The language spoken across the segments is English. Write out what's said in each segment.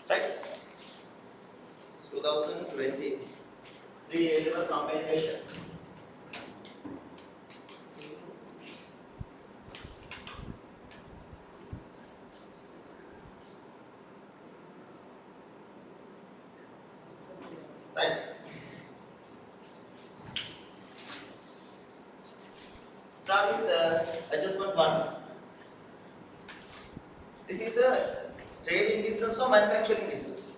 right? It's 2020 3-element combination. Right. Start with the adjustment 1. This is a trading business or manufacturing business.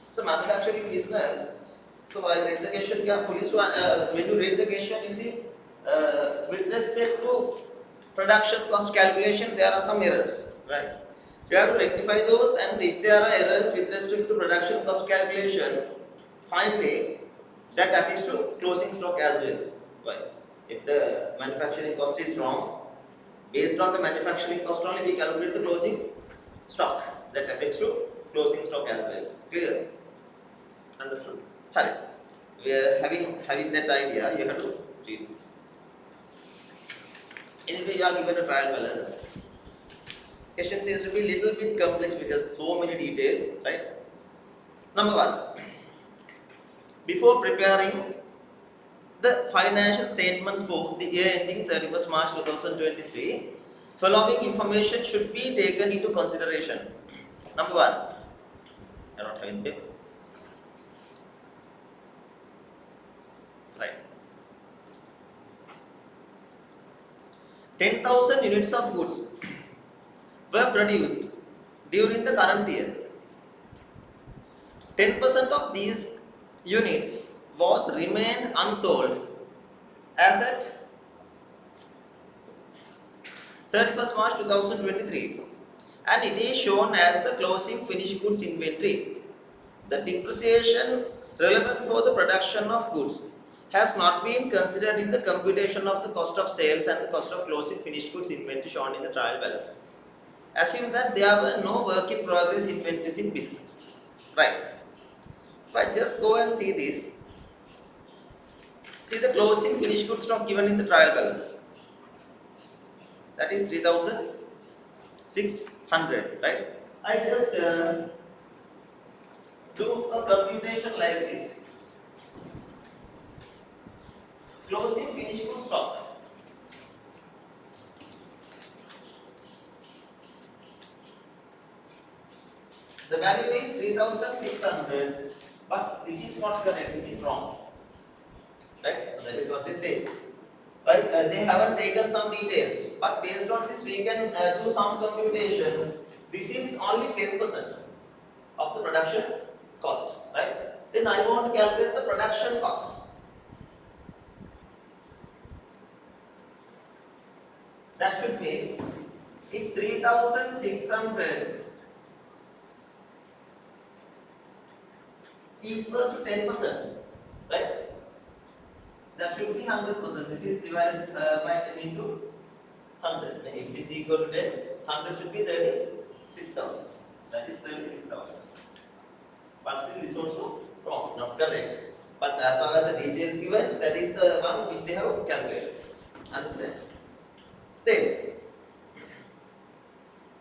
It's a manufacturing business. So I read the question carefully. So when you read the question, you see with respect to production cost calculation, there are some errors, right? You have to rectify those, and if there are errors with respect to production cost calculation, finally that affects to closing stock as well. Why? If the manufacturing cost is wrong, based on the manufacturing cost only we calculate the closing stock. That affects to closing stock as well. Clear? Understood? Hurry. We are having that idea, you have to read this. Anyway, you are given a trial balance. Question seems to be a little bit complex because so many details, right? Number 1. Before preparing the financial statements for the year ending 31st March 2023, following information should be taken into consideration. Number 1. I don't have paper. Right. 10,000 units of goods were produced during the current year. 10% of these units was remained unsold as at 31st March 2023, and it is shown as the closing finished goods inventory. The depreciation relevant for the production of goods has not been considered in the computation of the cost of sales and the cost of closing finished goods inventory shown in the trial balance. Assume that there were no work in progress inventories in business. Right. If I just go and see this, see the closing finished goods stock given in the trial balance. That is 3,600, right? I just do a computation like this. Closing finished goods stock. The value is 3,600, but this is not correct, this is wrong. Right? So that is what they say. But they haven't taken some details, but based on this we can do some computation. This is only 10% of the production cost, right? Then I want to calculate the production cost. That should be, if 3,600 equals to 10%, right? That should be 100%. This is divided by 10 into 100. If this is equal to 10, 100 should be 36,000. That is 36,000. But still this also wrong, not correct. But as far as the details given, that is the one which they have calculated. Understand? Then,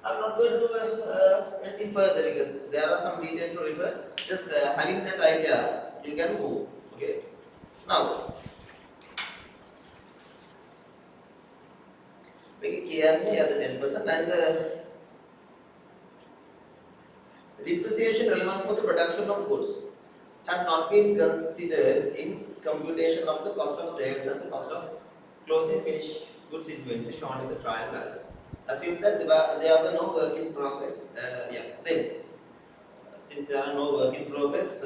I am not going to do anything further because there are some details to refer. Just having that idea, you can move. Okay. Now, make it clear me as the 10% and the depreciation relevant for the production of goods has not been considered in computation of the cost of sales and the cost of closing finished goods inventory shown in the trial balance. Assume that there were no work in progress. Then since there are no work in progress,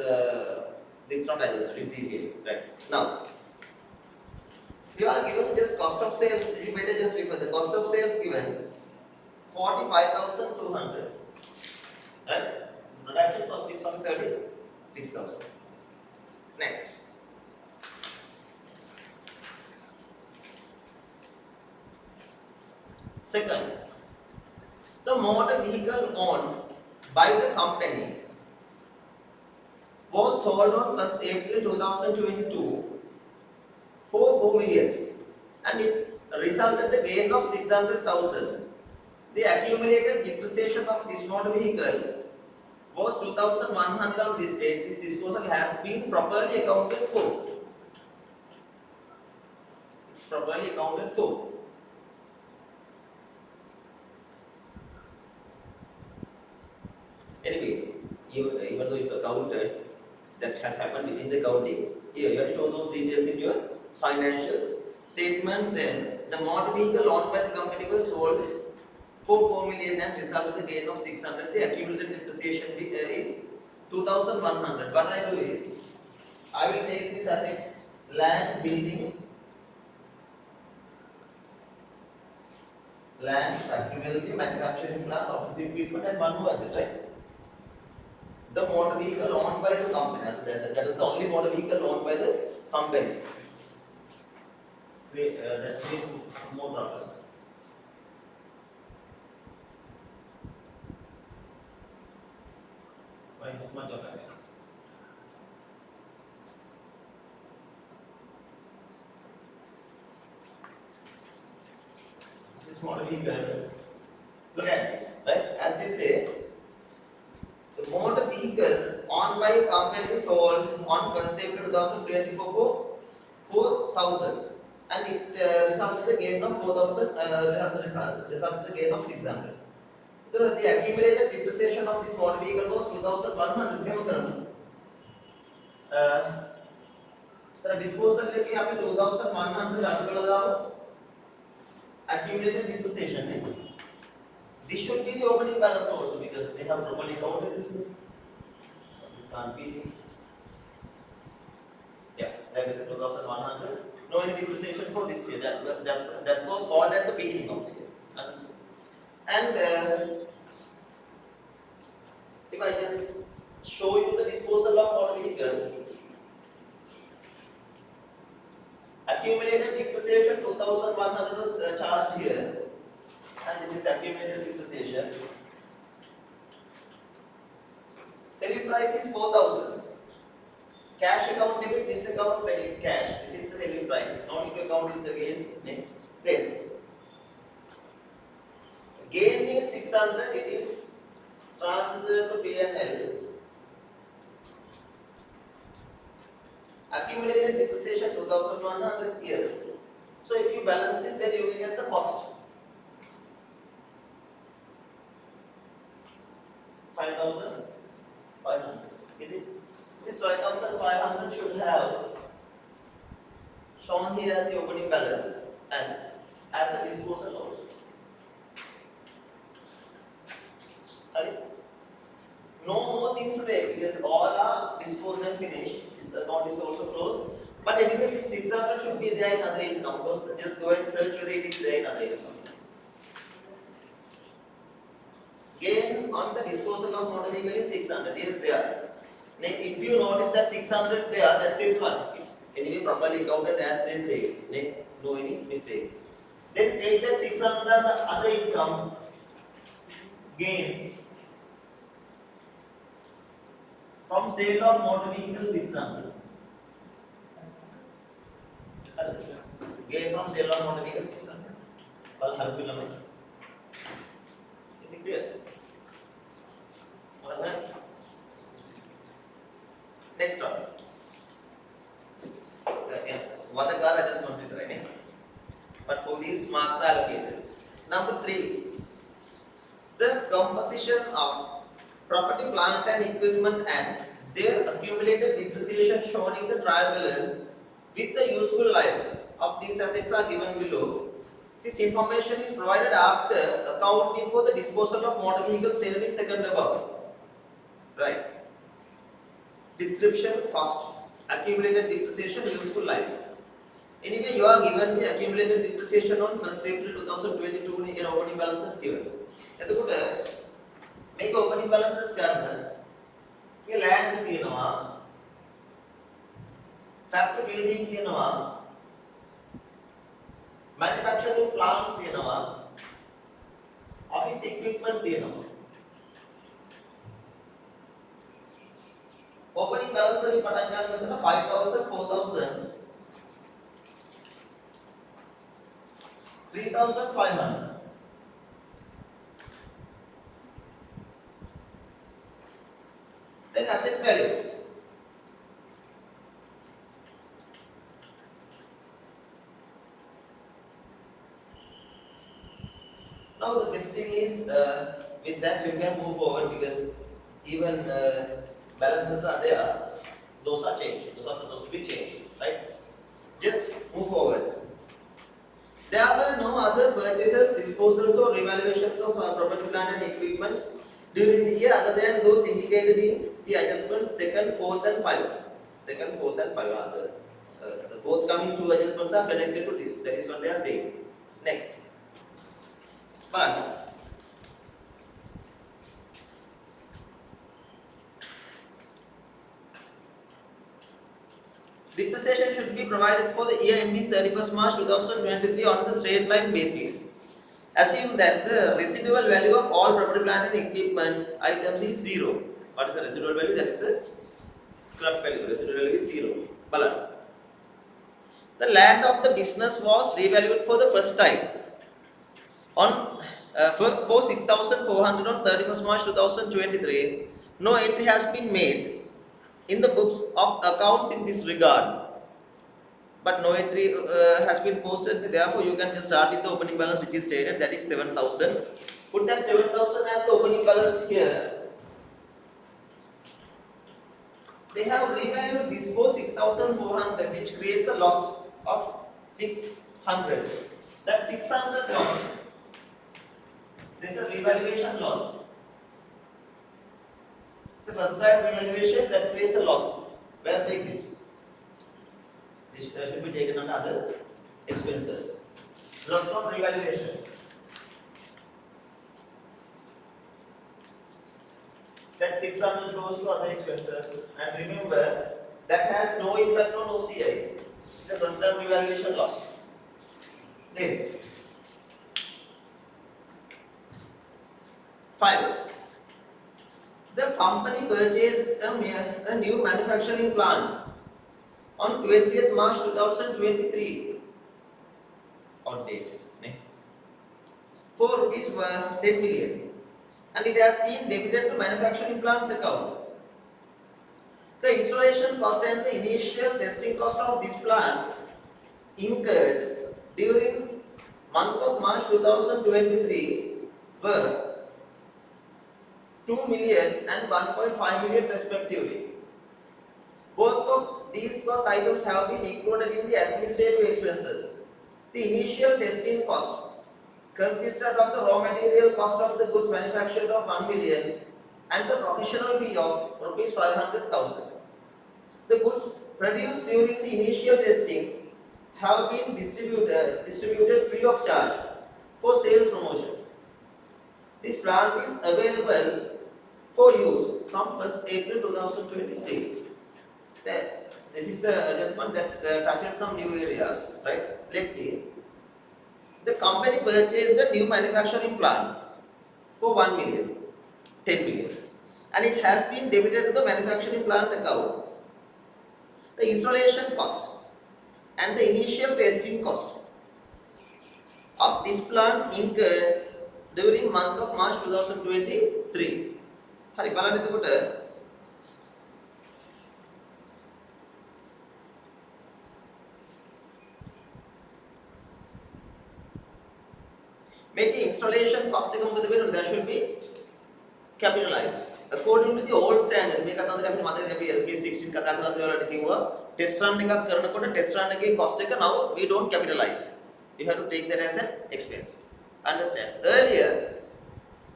it's not adjusted. It's easy, right? Now, you are given just cost of sales. You better just refer the cost of sales given 45,200, right? Production cost is on 36,000. Next. Second, the motor vehicle owned by the company was sold on 1st April 2022 for 4 million and it resulted a gain of 600,000. The accumulated depreciation of this motor vehicle was 2100 on this date. This disposal has been properly accounted for. It's properly accounted for. Anyway, even though it's accounted, that has happened within the accounting, you have to show those details in your financial statements. Then the motor vehicle owned by the company was sold for 4 million and resulted in a gain of 600. The accumulated depreciation is 2100. What I do is, I will take this assets: land, building, factory, manufacturing plant, office equipment, and one more asset, right? The motor vehicle owned by the company. So that is the only motor vehicle owned by the company. That creates more problems. Why this much of assets? This is motor vehicle. Look at this, right? As they say, the motor vehicle owned by a company sold on 1st April 2024 for 4,000, and it resulted in a gain of 4,000. Resulted in a gain of 600. So the accumulated depreciation of this motor vehicle was 2,100. The disposal लेके यहाँ पे 2,100 accumulated depreciation है. This should be the opening balance also, because they have properly counted this. This can't be. Yeah, that is 2,100. No any depreciation for this year. That was sold at the beginning of the year. Understood? And if I just show you the disposal of motor vehicle, accumulated depreciation 2,100 was charged here, and this is accumulated depreciation. Selling price is 4,000. Cash account debit, this account credit cash. This is the selling price. No need to account this again. Then gain is 600. It is transferred to P&L. Accumulated depreciation 2,100 years. So if you balance this, then you will get the cost. 5,500. Is it? This 5,500 should have shown here as the opening balance and as a disposal also. No more things to take, because all are disposed and finished. This account is also closed. But anyway, this 600 should be there in other income. Just go and search whether it is there in other income. Gain on the disposal of motor vehicle is 600. Yes, there. Now, if you notice that 600 there, that says what? It's anyway properly counted as they say. No any mistake. Then take that 600 and the other income gain from sale of motor vehicle 600. Gain from sale of motor vehicle 600. Is it clear? Next topic. What the car adjustments is writing. But for these marks are allocated. Number 3. The composition of property, plant and equipment and their accumulated depreciation shown in the trial balance with the useful lives of these assets are given below. This information is provided after accounting for the disposal of motor vehicles stated in second above. Right? Description, cost, accumulated depreciation, useful life. Anyway, you are given the accumulated depreciation on 1st April 2022 in opening balances given. එතකොට මේක opening balances ගන්න මේ land තියෙනවා, factory building තියෙනවා, manufacturing plant තියෙනවා, office equipment තියෙනවා. Opening balance වලින් පටන් ගන්න මෙතන 5,000, 4,000, 3,500. asset values. Now the best thing is with that you can move forward because even balances are there. Those are changed. Those are supposed to be changed, right? Just move forward. There were no other purchases, disposals, or revaluations of property, plant, and equipment during the year other than those indicated in the adjustments second, fourth, and 5. Second, fourth, and 5 are the forthcoming 2 adjustments are connected to this. That is what they are saying. Next. But depreciation should be provided for the year ending 31st March 2023 on the straight line basis. Assume that the residual value of all property, plant, and equipment items is 0. What is the residual value? That is the scrap value. Residual value is 0. Balan. The land of the business was revalued for the first time on for 6,400 on 31st March 2023. No entry has been made in the books of accounts in this regard, but no entry has been posted. Therefore, you can just start with the opening balance which is stated, that is 7,000. Put that 7,000 as the opening balance here. They have revalued this for 6,400, which creates a loss of 600. That 600 loss. This is a revaluation loss. So first time revaluation that creates a loss. Where take this? This should be taken under other expenses. Loss from revaluation. That 600 goes to other expenses. And remember, that has no impact on OCI. It's a first time revaluation loss. Then 5. The company purchased a new manufacturing plant on 20th March 2023 on date for rupees 10 million, and it has been debited to manufacturing plants account. The installation cost and the initial testing cost of this plant incurred during month of March 2023 were 2 million and 1.5 million respectively. Both of these cost items have been included in the administrative expenses. The initial testing cost consisted of the raw material cost of the goods manufactured of 1 million and the professional fee of rupees 500,000. The goods produced during the initial testing have been distributed free of charge for sales promotion. This plant is available for use from 1st April 2023. This is the adjustment that touches some new areas, right? Let's see. The company purchased a new manufacturing plant for 1 million, 10 million, and it has been debited to the manufacturing plant account. The installation cost and the initial testing cost of this plant incurred during month of March 2023. Hari balan etuකොට making installation cost එක මොකද වෙන්නේ? That should be capitalized according to the old standard. මේක අතන්දර අපිට මතකද අපි LK16 කතා කරද්දී ඔයාලට කිව්වා test run එකක් කරනකොට test run එකේ cost එක now we don't capitalize. You have to take that as an expense. Understand? Earlier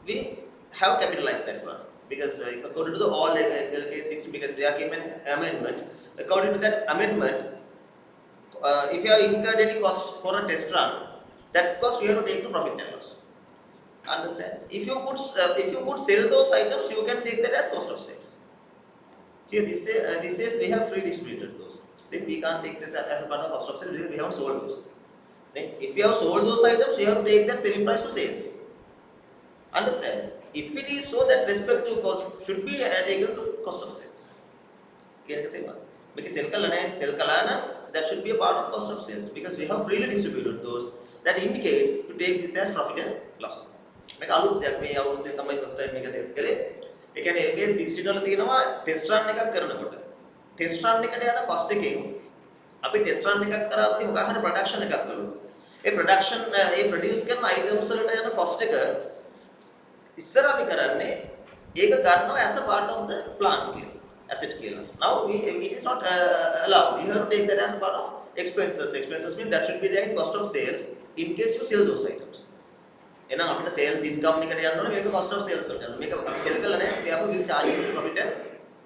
we have capitalized that one because according to the old LK16, because there came an amendment. According to that amendment, if you have incurred any cost for a test run, that cost you have to take to profit and loss. Understand? If you could sell those items, you can take that as cost of sales. See, this says we have free distributed those. Then we can't take this as a part of cost of sales because we haven't sold those. Then if you have sold those items, you have to take that selling price to sales. Understand? If it is so, that respective cost should be taken to cost of sales. Because sell kalana, that should be a part of cost of sales because we have freely distributed those. That indicates to take this as profit and loss. Make aluth දෙයක් මේ අවුරුද්දේ තමයි first time මේක test කරේ. ඒ කියන්නේ LK 60 වල තියෙනවා test රන් එකක් කරනකොට. ටෙස්ට් රන් එකට යන කොස්ට් එකෙන් අපි ටෙස්ට් රන් එකක් කරද්දී මොකක් හරි ප්‍රොඩක්ෂන් එකක් කළොත් ඒ ප්‍රොඩක්ෂන් ඒ ප්‍රොඩියුස් කරන අයිටම්ස් වලට යන කොස්ට් එක ඉස්සර අපි කරන්නේ ඒක ගන්නවා as a part of the plant කියලා asset කියලා. Now it is not allowed. You have to take that as a part of expenses. Expenses mean that should be there in cost of sales in case you sell those items. එහෙනම් අපිට sales income එකට යන්න ඕනේ මේක cost of sales වලට යනවා. මේක අපි sell කරලා නැහැ. therefore we will charge it profit and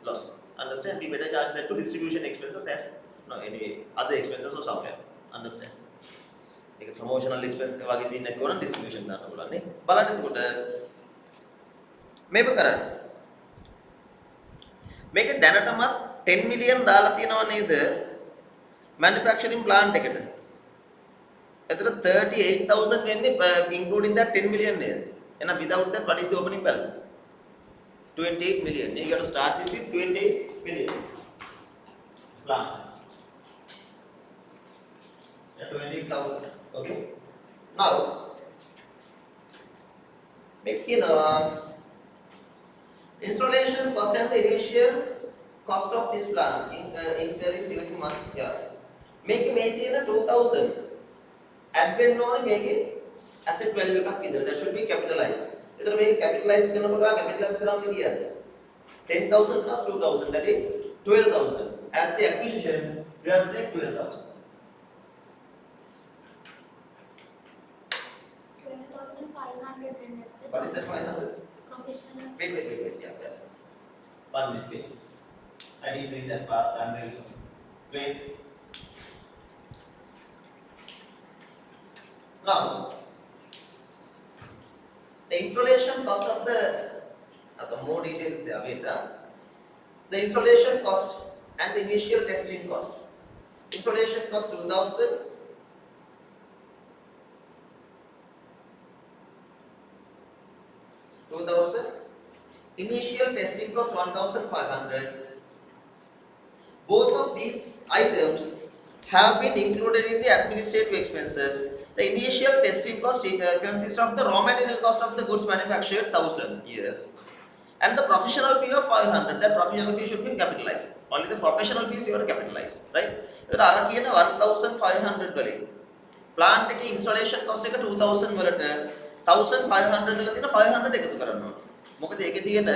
loss. Understand? We better charge that to distribution expenses as no anyway other expenses or somewhere. Understand? ඒක promotional expense වගේ scene එකක් කරන distribution දාන්න පුළුවන් නේ. බලන්න එතකොට මේක කරන්න. මේක දැනටමත් 10 million දාලා තියෙනව නේද? manufacturing plant එකට. එතකොට 38,000 වෙන්නේ including that 10 million නේද? එහෙනම් without that what is the opening balance? 28 million. You got to start this with 28 million. Plant. 28,000. Okay. Now make installation cost and the initial cost of this plant incurring during month here. Make it 2,000. Admin only make it asset value එකක් විතර. That should be capitalized. එතකොට මේක capitalize කරනකොට capitalize කරන්නේ කීයද? 10,000 plus 2,000 that is 12,000. As the acquisition you have to take 12,000. 12,500 and What is that 500? professional. Wait. Yeah. 1 minute please. I didn't read that part. I'm very sorry. Wait. Now, the installation cost of the more details there. Wait. The installation cost and the initial testing cost. Installation cost 2,000. Initial testing cost 1,500. Both of these items have been included in the administrative expenses. The initial testing cost consists of the raw material cost of the goods manufactured 1,000. Yes. And the professional fee of 500. That professional fee should be capitalized. Only the professional fees you have to capitalize, right? So ara kiyana 1,500 වලින් plant එකේ installation cost එක 2,000 වලට 1,500 වල තියෙන 500 එකතු කරන්න ඕනේ. මොකද ඒකේ තියෙන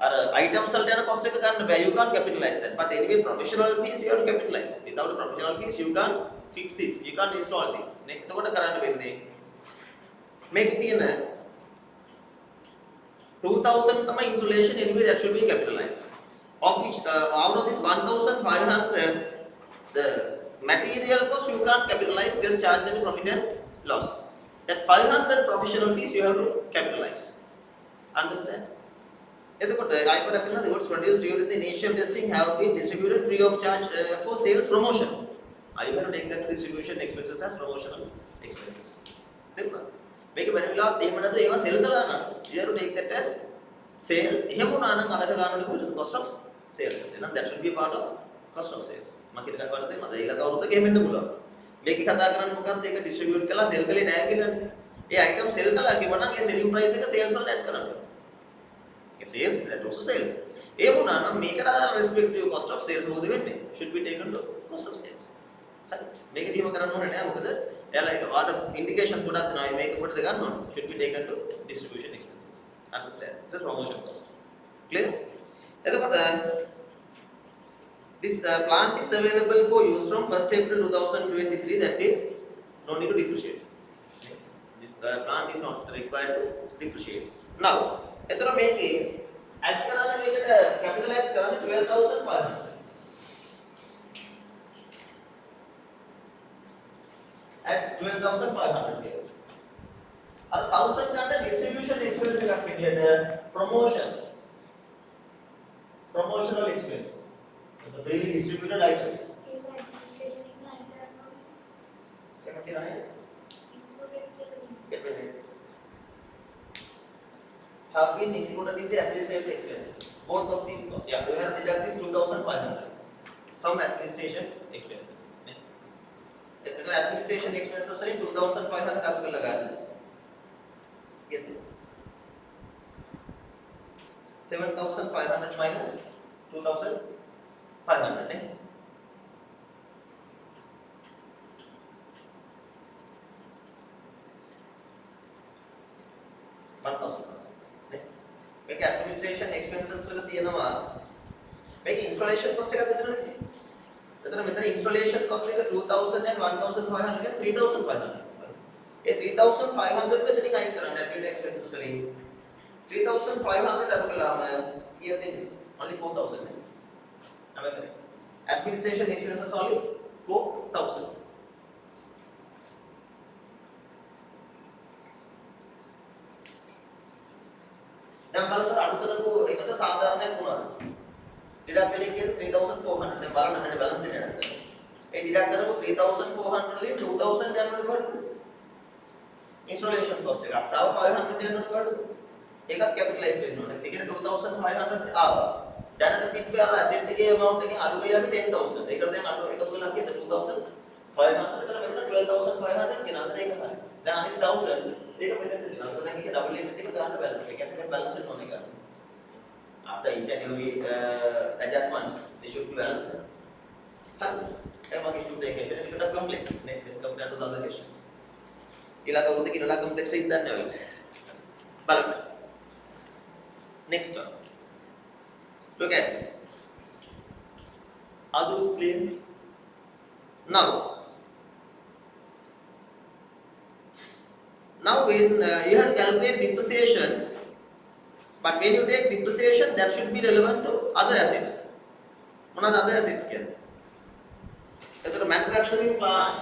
අර items වලට යන cost එක ගන්න බෑ. You can't capitalize that. But anyway professional fees you have to capitalize. Without the professional fees you can't fix this. You can't install this. එතකොට කරන්න වෙන්නේ මේකේ තියෙන 2,000 තමයි installation anyway that should be capitalized. Of which out of this 1,500 the material cost you can't capitalize, just charge them in profit and loss. That 500 professional fees you have to capitalize. Understand? එතකොට IPO කරන the goods produced during the initial testing have been distributed free of charge for sales promotion. You have to take that distribution expenses as promotional expenses. තේරුණා? මේක බැරි වෙලාවත් එහෙම නැතුව ඒවා sell කළා නම් you have to take that as sales. එහෙම වුණා නම් අරක ගන්නකොට කොහෙද cost of sales. එහෙනම් that should be a part of cost of sales. මම කියන එකක් වලට තේරෙනවද? ඒක කවුරුද එහෙම වෙන්න පුළුවන්. මේක කතා කරන්නේ මොකක්ද? ඒක distribute කළා sell කළේ නැහැ කියලානේ. ඒ item sell කළා කිව්වනම් ඒ selling price එක sales වලට add කරන්න. ඒ sales that also sales. ඒ වුණා නම් මේකට අදාළ respective cost of sales මොකද වෙන්නේ? Should be taken to cost of sales. හරි. මේකදීම කරන්න ඕනේ නෑ මොකද? එයාලා ඒක වාට indications ගොඩක් දෙනවා. මේක කොටද ගන්න ඕනේ. Should be taken to distribution expenses. Understand? This is promotion cost. Clear? එතකොට this plant is available for use from 1st April 2023. That is no need to depreciate. This plant is not required to depreciate. Now, එතන මේකේ add කරන්න මේකට capitalize කරන්න 12,500. At 12,500 here. අර 1,000 ගන්න distribution expense එකක් විදියට promotional expense. The freely distributed items. Have been included in the administrative expenses. Both of these costs. Yeah, you have to deduct this 2,500 from administration expenses. The administration expenses are 2,500 आपको लगा दें. 7,500 minus 2,500 නේ. 1,000 නේ. මේක administration expenses වල තියෙනවා. මේක ඉන්ස්ටොලේෂන් cost එකක් දෙන්න නේ. එතන මෙතන ඉන්ස්ටොලේෂන් කොස්ට් එක 2,000 and 1,500 and 3,500. ඒ 3,500 මෙතනින් අයින් කරන්න ඇඩ්මින් එක්ස්පෙන්සස් වලින් 3,500 අර කළාම කීයද දෙන්නේ? only 4,000 නේ. අපේ administration expenses only 4,000. දැන් බලන්න අඩු කරපු එකට සාධාරණයක් වුණා. ඩිඩක්ට් වෙලේ කියන්නේ 3,400. දැන් බලන්න හරියට බැලන්ස් දෙන්නේ නැද්ද? ඒ ඩිඩක්ට් කරපු 3,400 වලින් 2,000 යනකොට කොහෙද? ඉන්ස්ටොලේෂන් කොස්ට් එක. තව 500 යනකොට කොහෙද? ඒකත් කැපිටලයිස් වෙන්න ඕනේ. ඒ කියන්නේ 2,500 ආවා. දැනට තිබ්බ අර ඇසෙට් එකේ amount එකෙන් අඩු වෙලා අපි 10,000. ඒකට දැන් අඩු එකතු කරලා කියද 2,500 එතන මෙතන 12,500 කියනවා. ඒක හරි. දැන් අනිත් 1,000 ඒක මෙතන දෙනවා. දැන් ඒක ඩබල් ලිමිට් එක ගන්න බැලන්ස්. ඒ කියන්නේ දැන් බැලන්ස් වෙන්න ඕනේ ගන්න. after each and every adjustment they should be balanced. හරි. එමගේ චුට් එක question එක should have complex නේ compared to the other questions. ඊළඟ අවුරුද්දේ කිනලා complex එකක් දන්නේ නැහැ. බලන්න. Next one. Look at this. Are those clear? Now when you have to calculate depreciation, but when you take depreciation, that should be relevant to other assets. What are the other assets here? That's a manufacturing plant.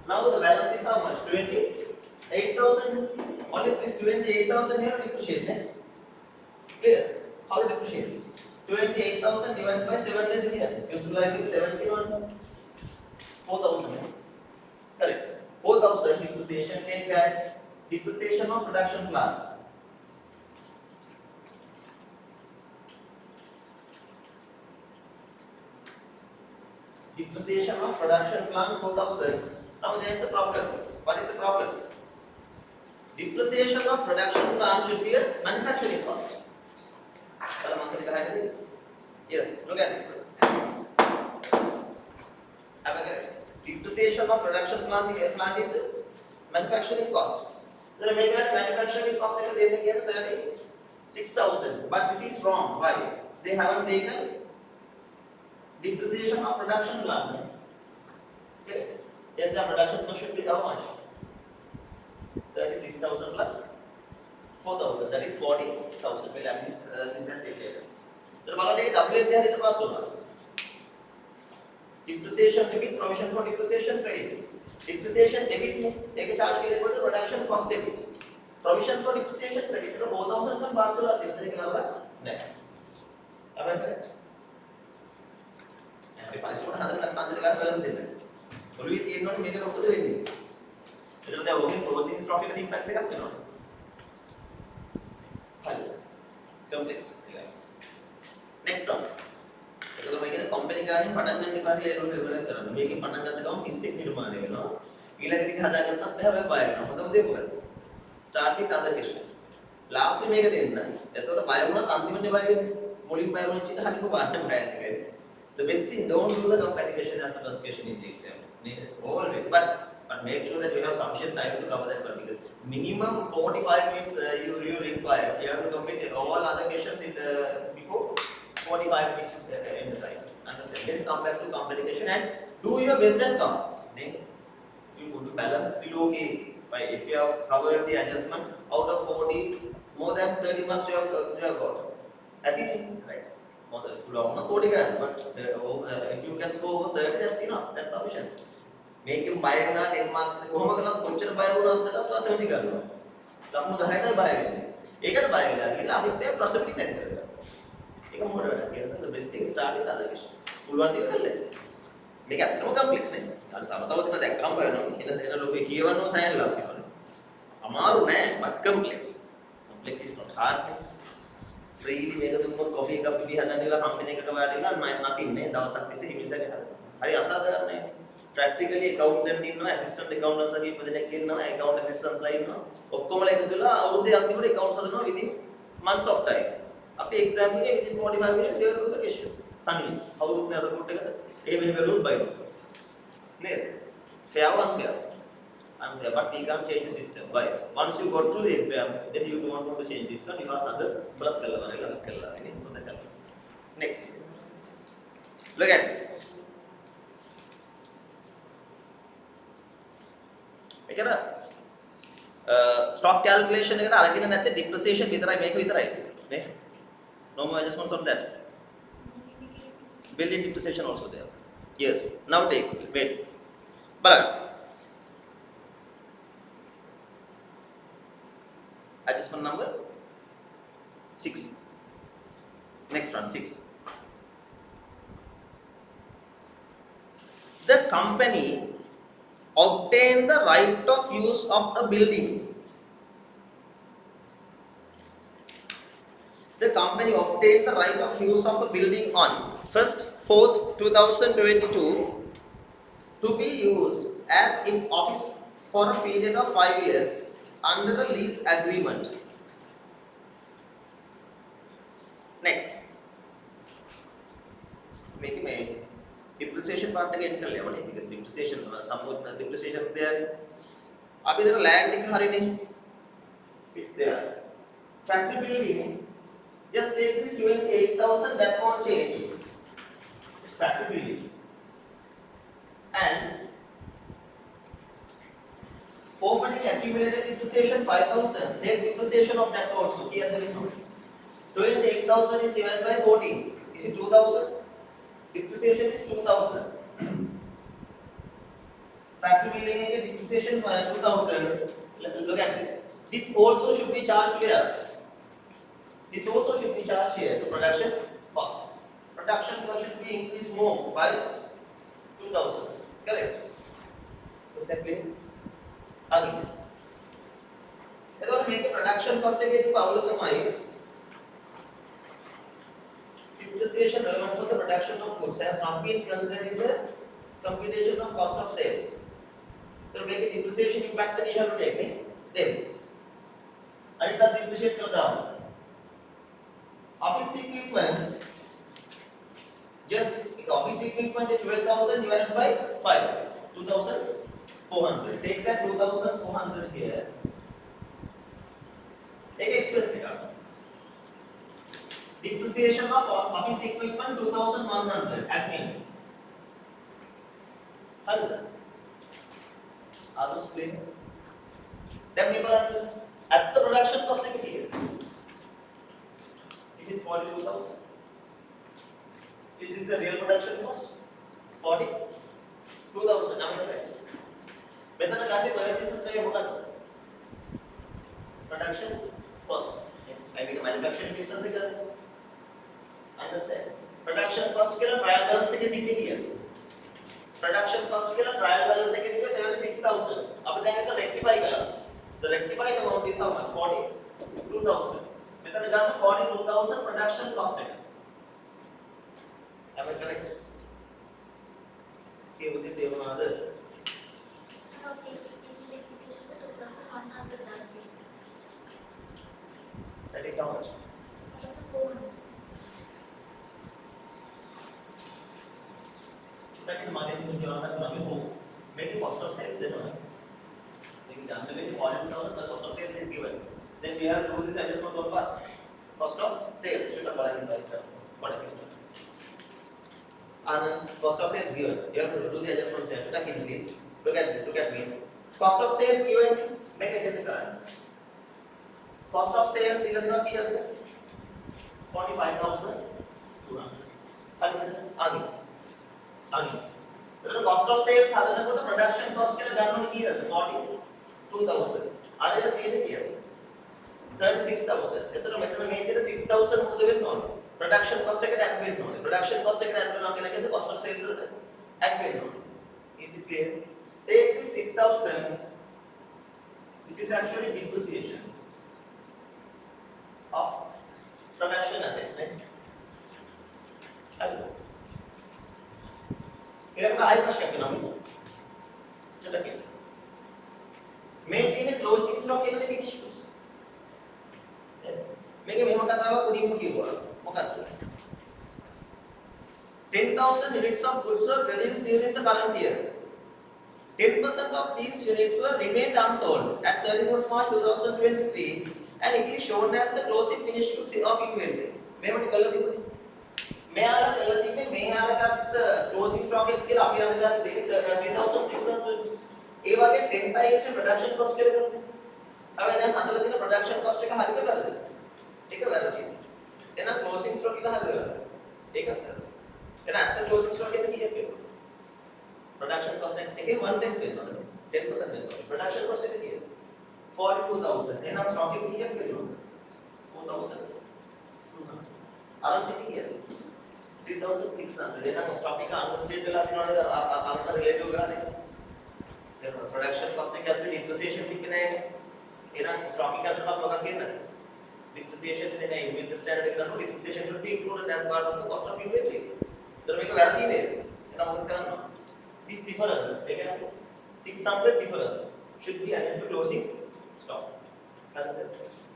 Now the balance is how much? 28,000. Only this 28,000 here depreciate. Clear? How to depreciate? 28,000 divided by 7 is here. Useful life is 71. 4,000. Correct. 4,000 depreciation. Take that depreciation of production plant. Depreciation of production plant 4,000. Now there is a problem. What is the problem? Depreciation of production plant should be a manufacturing cost. Yes, look at this. Depreciation of production plant is manufacturing cost. The manufacturing cost is 36,000, but this is wrong. Why? They haven't taken depreciation of production plant. Okay, then the production cost should be how much? 36,000 plus 4,000, that is 40,000. We'll have this and later. So, balance एक double entry हमारे पास होगा. Depreciation debit, provision for depreciation credit. Depreciation debit में एक charge के लिए बोलते production cost debit. Provision for depreciation credit तो 4,000 का पास होगा तीन तरीके का लगा नहीं. अब है correct. यहाँ पे पास होना हमारे लगता है अंदर का balance है. बोलो ये तीन नोट मेरे लोग तो देंगे. इधर तो वो भी closing stock का impact देगा क्यों? हल. Complex. Next one. එතකොට මේකේ කම්පැනි ගානේ පටන් ගන්න ඉපාරේ ලේබල් ඉවර කරන්න. මේකේ පටන් ගන්න ගමන් 30ක් නිර්මාණය වෙනවා. ඊළඟ ටික හදාගන්නත් බෑ බය වෙනවා. හොඳම දේ මොකද? Start with other questions. Last මේකට එන්න. එතකොට බය වුණත් අන්තිමට බය වෙන්නේ. මුලින් බය වුණොත් ඉතින් හරියට පාඩම් බය නැහැ. The best thing, don't do the company question as the first question in the exam. Always. But make sure that you have sufficient time to cover that one because minimum 45 minutes you require. You have to complete all other questions in the before 45 minutes in the time. Understand? Then come back to complication and do your best and come. Then you go to balance still okay. But if you have covered the adjustments out of 40, more than 30 marks you have got. I think right. More than 40 can, but if you can score over 30, that's enough. That's sufficient. Make him buy 10 marks. කොහොම කළත් කොච්චර බය වුණාද තව 30 ගන්නවා. ලකුණු 10ට බය වෙන්නේ. ඒකට බය වෙලා ගිහලා අනිත් ඒවා ප්‍රශ්න පිටින් නැති කරගන්න. ඒක මොකද වැඩ? ඒ නිසා the best thing start with other questions. පුළුවන් ටික කරන්න. මේක ඇත්තටම කම්ප්ලෙක්ස් නේ. අර තව දින දැක්කම බලනවා. එන ලෝකේ කියවනවා සයන් ලා කියනවා. අමාරු නෑ but complex. Complex is not hard. Freely මේක දුන්නොත් coffee එකක් පිළි හදන්න කියලා කම්පැනි එකක වාඩිලා nothing නේ. දවසක් තිස්සේ හිමිසරේ හදන්න. හරි අසාධාරණයි. Practically accountant ඉන්නවා, assistant accountants වගේ දෙනෙක් ඉන්නවා, account assistants ලා ඉන්නවා. ඔක්කොමලා එකතු වෙලා අවුරුද්දේ අන්තිමට accounts හදනවා within months of time. අපි exam එකේ within 45 minutes we will do the question. තනියෙන්. කවුරුත් නෑ support එකට. ඒ මෙහෙම බැලුවොත් බයිනවා. නේද? Fair or unfair? Unfair, but we can't change the system. Why? Once you go through the exam, then you don't want to change this one. You ask others, blood color, color, color. So that happens. Next. Look at this. මේකන stock calculation එකට අරගෙන නැත්te depreciation විතරයි මේක විතරයි නේ. No more adjustments on that. Building depreciation also there. Yes. Now take. Wait. බලන්න. Adjustment number 6. Next one, 6. The company obtained the right of use of a building. The company obtained the right of use of a building on 1st, 4th, 2022 to be used as its office for a period of 5 years under a lease agreement. Next. Make me depreciation part again कर लिया मैंने because depreciation some of the depreciations there. अभी देखो land एक हरी नहीं. It's there. Factory building. Just take this 28,000 that won't change. It's factory building. And opening accumulated depreciation 5,000. Take depreciation of that also. Here the window. 28,000 is divided by 14. Is it 2,000? Depreciation is 2,000. Factory building के depreciation 2,000. Look at this. This also should be charged here. This also should be charged here to production cost. Production cost should be increased more by 2,000. Correct? Is that clear? Again. එතකොට මේකේ production cost එකේදී පවුල තමයි depreciation relevant for the production of goods has not been considered in the computation of cost of sales. So make a depreciation impact that you have to take. Then, another depreciate कर दाओ. Office equipment, just office equipment is 12,000 divided by 5, 2,400. Take that 2,400 here. Take expense account. Depreciation of office equipment 2,100 admin. How is that? Are those clear? Then people are at the production cost here. Is it 42,000? This is the real production cost. 42,000. Am I correct? Better than that, purchases का ये होगा production cost. I mean manufacturing business से कर. Understand? Production cost के लिए trial balance से कितनी है? Production cost के लिए trial balance से कितनी है? 36,000. अब देंगे तो rectify करा. The rectified amount is how much? 42,000. Better than that, 42,000 production cost है. Am I correct? Okay, with the other. That is how much? Back in money, you join that money home. Make the cost of sales then only. Make it done. Maybe 42,000. The cost of sales is given. Then we have to do this adjustment on what? Cost of sales. Should have bought it. And cost of sales given. You have to do the adjustments there. Should have been please. Look at this. Look at me. Cost of sales given. Make it difficult. Cost of sales दिखा दिना क्या है? 45,000. आगे. तो cost of sales साधन को तो production cost के लिए गानो किया 42,000. आगे तो ये किया 36,000. तो मतलब मैं इधर 6,000 को तो बिल नॉन. Production cost के लिए admin नॉन. Production cost के लिए admin नॉन के लिए तो cost of sales admin node. Is it clear? Take this 6,000. This is actually depreciation of production assets, right? Hello. Here I have a question now. Just again. Maintain a closing stock in the finished goods. Make a memo kata apa kudi mungkin buat. 10,000 units of goods were produced during the current year. 10% of these units were remained unsold at 31st March 2023 and it is shown as the closing finished goods of inventory. මේවට කළා තිබුණේ. මෙයාලා කළා තිබ්බේ මේ අරගත්ත closing stock එක කියලා අපි අරගත්තේ 3600. ඒ වගේ 10 times production cost කියලා ගත්තා. අපි දැන් හදලා තියෙන production cost එක හරිද වැරදිද? ඒක වැරදි. එහෙනම් closing stock එක හරිද වැරදිද? ඒකත් වැරදි. එහෙනම් අත්ත closing stock එක කීයක් වෙනවද? Production cost එකේ 110 වෙනවනේ. 10% වෙනවා. Production cost එක කීයද? 42,000. එහෙනම් stock එක කීයක් වෙනවද? 4,000. අරන් දෙක කීයද? 3,600. එහෙනම් stock එක understate වෙලා තියෙනවනේ අරකට relative ගානේ. එහෙනම් production cost එක ඇතුලේ depreciation තිබ්බේ නැහැ. එහෙනම් stock එක ඇතුලේ මොකක්ද කියන්නේ? Depreciation නේ නැහැ. Inventory standard එක ගන්නකොට depreciation should be included as part of the cost of inventories. එතන මේක වැරදි නේද? එහෙනම් මොකද කරන්න ඕන? This difference, again, 600 difference should be added to closing stock.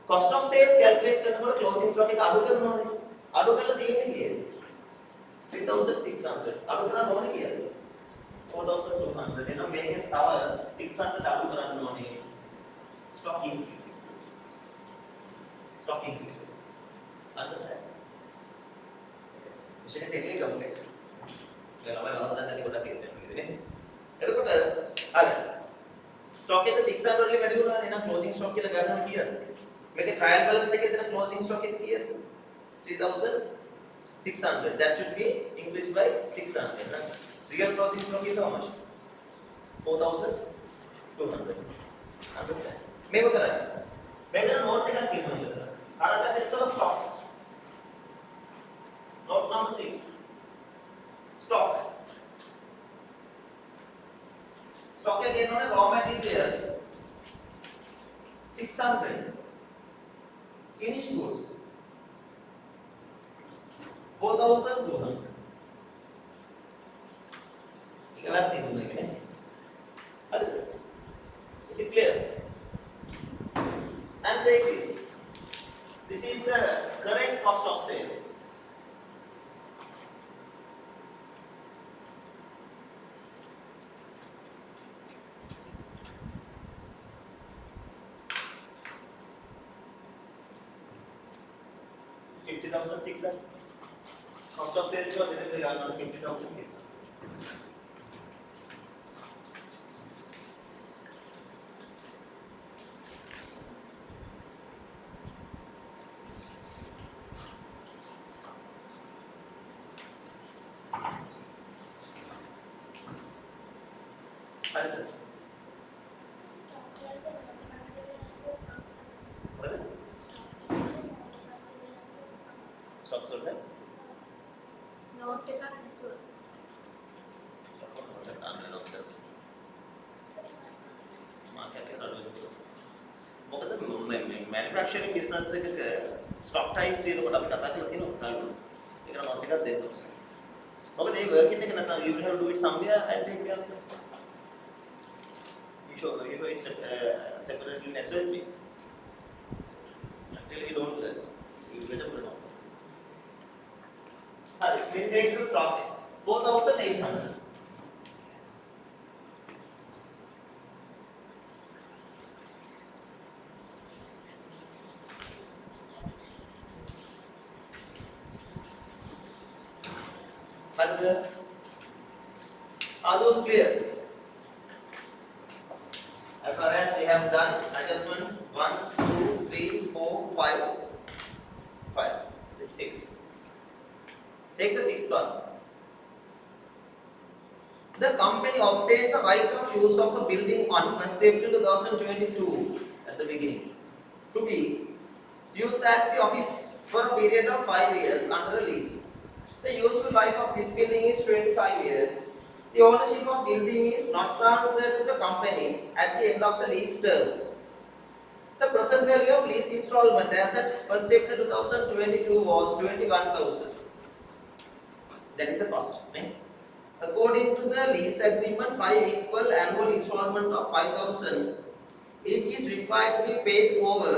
Cost of sales calculate කරනකොට closing stock එක අඩු කරනවානේ. අඩු කරලා තියෙන්නේ කීයද? 3,600. අඩු කරන්න ඕනේ කීයද? 4,200. එහෙනම් මේකෙන් තව 600 අඩු කරන්න ඕනේ. Stock increase. Stock increase. Understand? Which is really complex. Kalau मैं गलत नहीं कोटा कैसे मिलेगा ने එතකොට අර ස්ටොක් එක 600 වලින් වැඩි වුණානේ එහෙනම් ක්ලෝසිං ස්ටොක් කියලා ගන්න කීයද මේකේ ට්‍රයල් බැලන්ස් එකේ තියෙන ක්ලෝසිං ස්ටොක් එක කීයද 3,600 that should be increased by 600 එහෙනම් real closing stock is how much 4,200 understand මේක කරන්නේ මෙන්න නෝට් එකක් කියනවා කියලා current assets වල stock note number 6 stock again on a raw material 600 finished goods 4,200 ඒක වැරදි දුන්නේ නේ හරිද is it clear and take this is the correct cost of sales. Cost of sales को देते थे गाना 50,600. Stock sold है? Note එකක් තිබුණා. Stock note එක අnder note එක. මාකට් එක අඩුයි. මොකද මේ manufacturing business එකක stock types තියෙනකොට අපි කතා කරලා තියෙනවා නේද? ඒකට note එකක් දෙන්න. මොකද මේ working එක නැත්නම් you will have to do it somewhere and take the answer. You show it separately in SOP. Until you don't do that, you get a problem. Then take the stock 4,800. Are those clear? As far as we have done adjustments 1, 2, 3, 4, 5. 5. This is 6. Take the sixth one. The company obtained the right of use of a building on 1st April 2022 at the beginning to be used as the office for a period of 5 years under a lease. The useful life of this building is 25 years. The ownership of building is not transferred to the company at the end of the lease term. The present value of lease installment as at 1st April 2022 was 21,000. That is the cost. Right? According to the lease agreement, 5 equal annual installment of 5,000 each is required to be paid over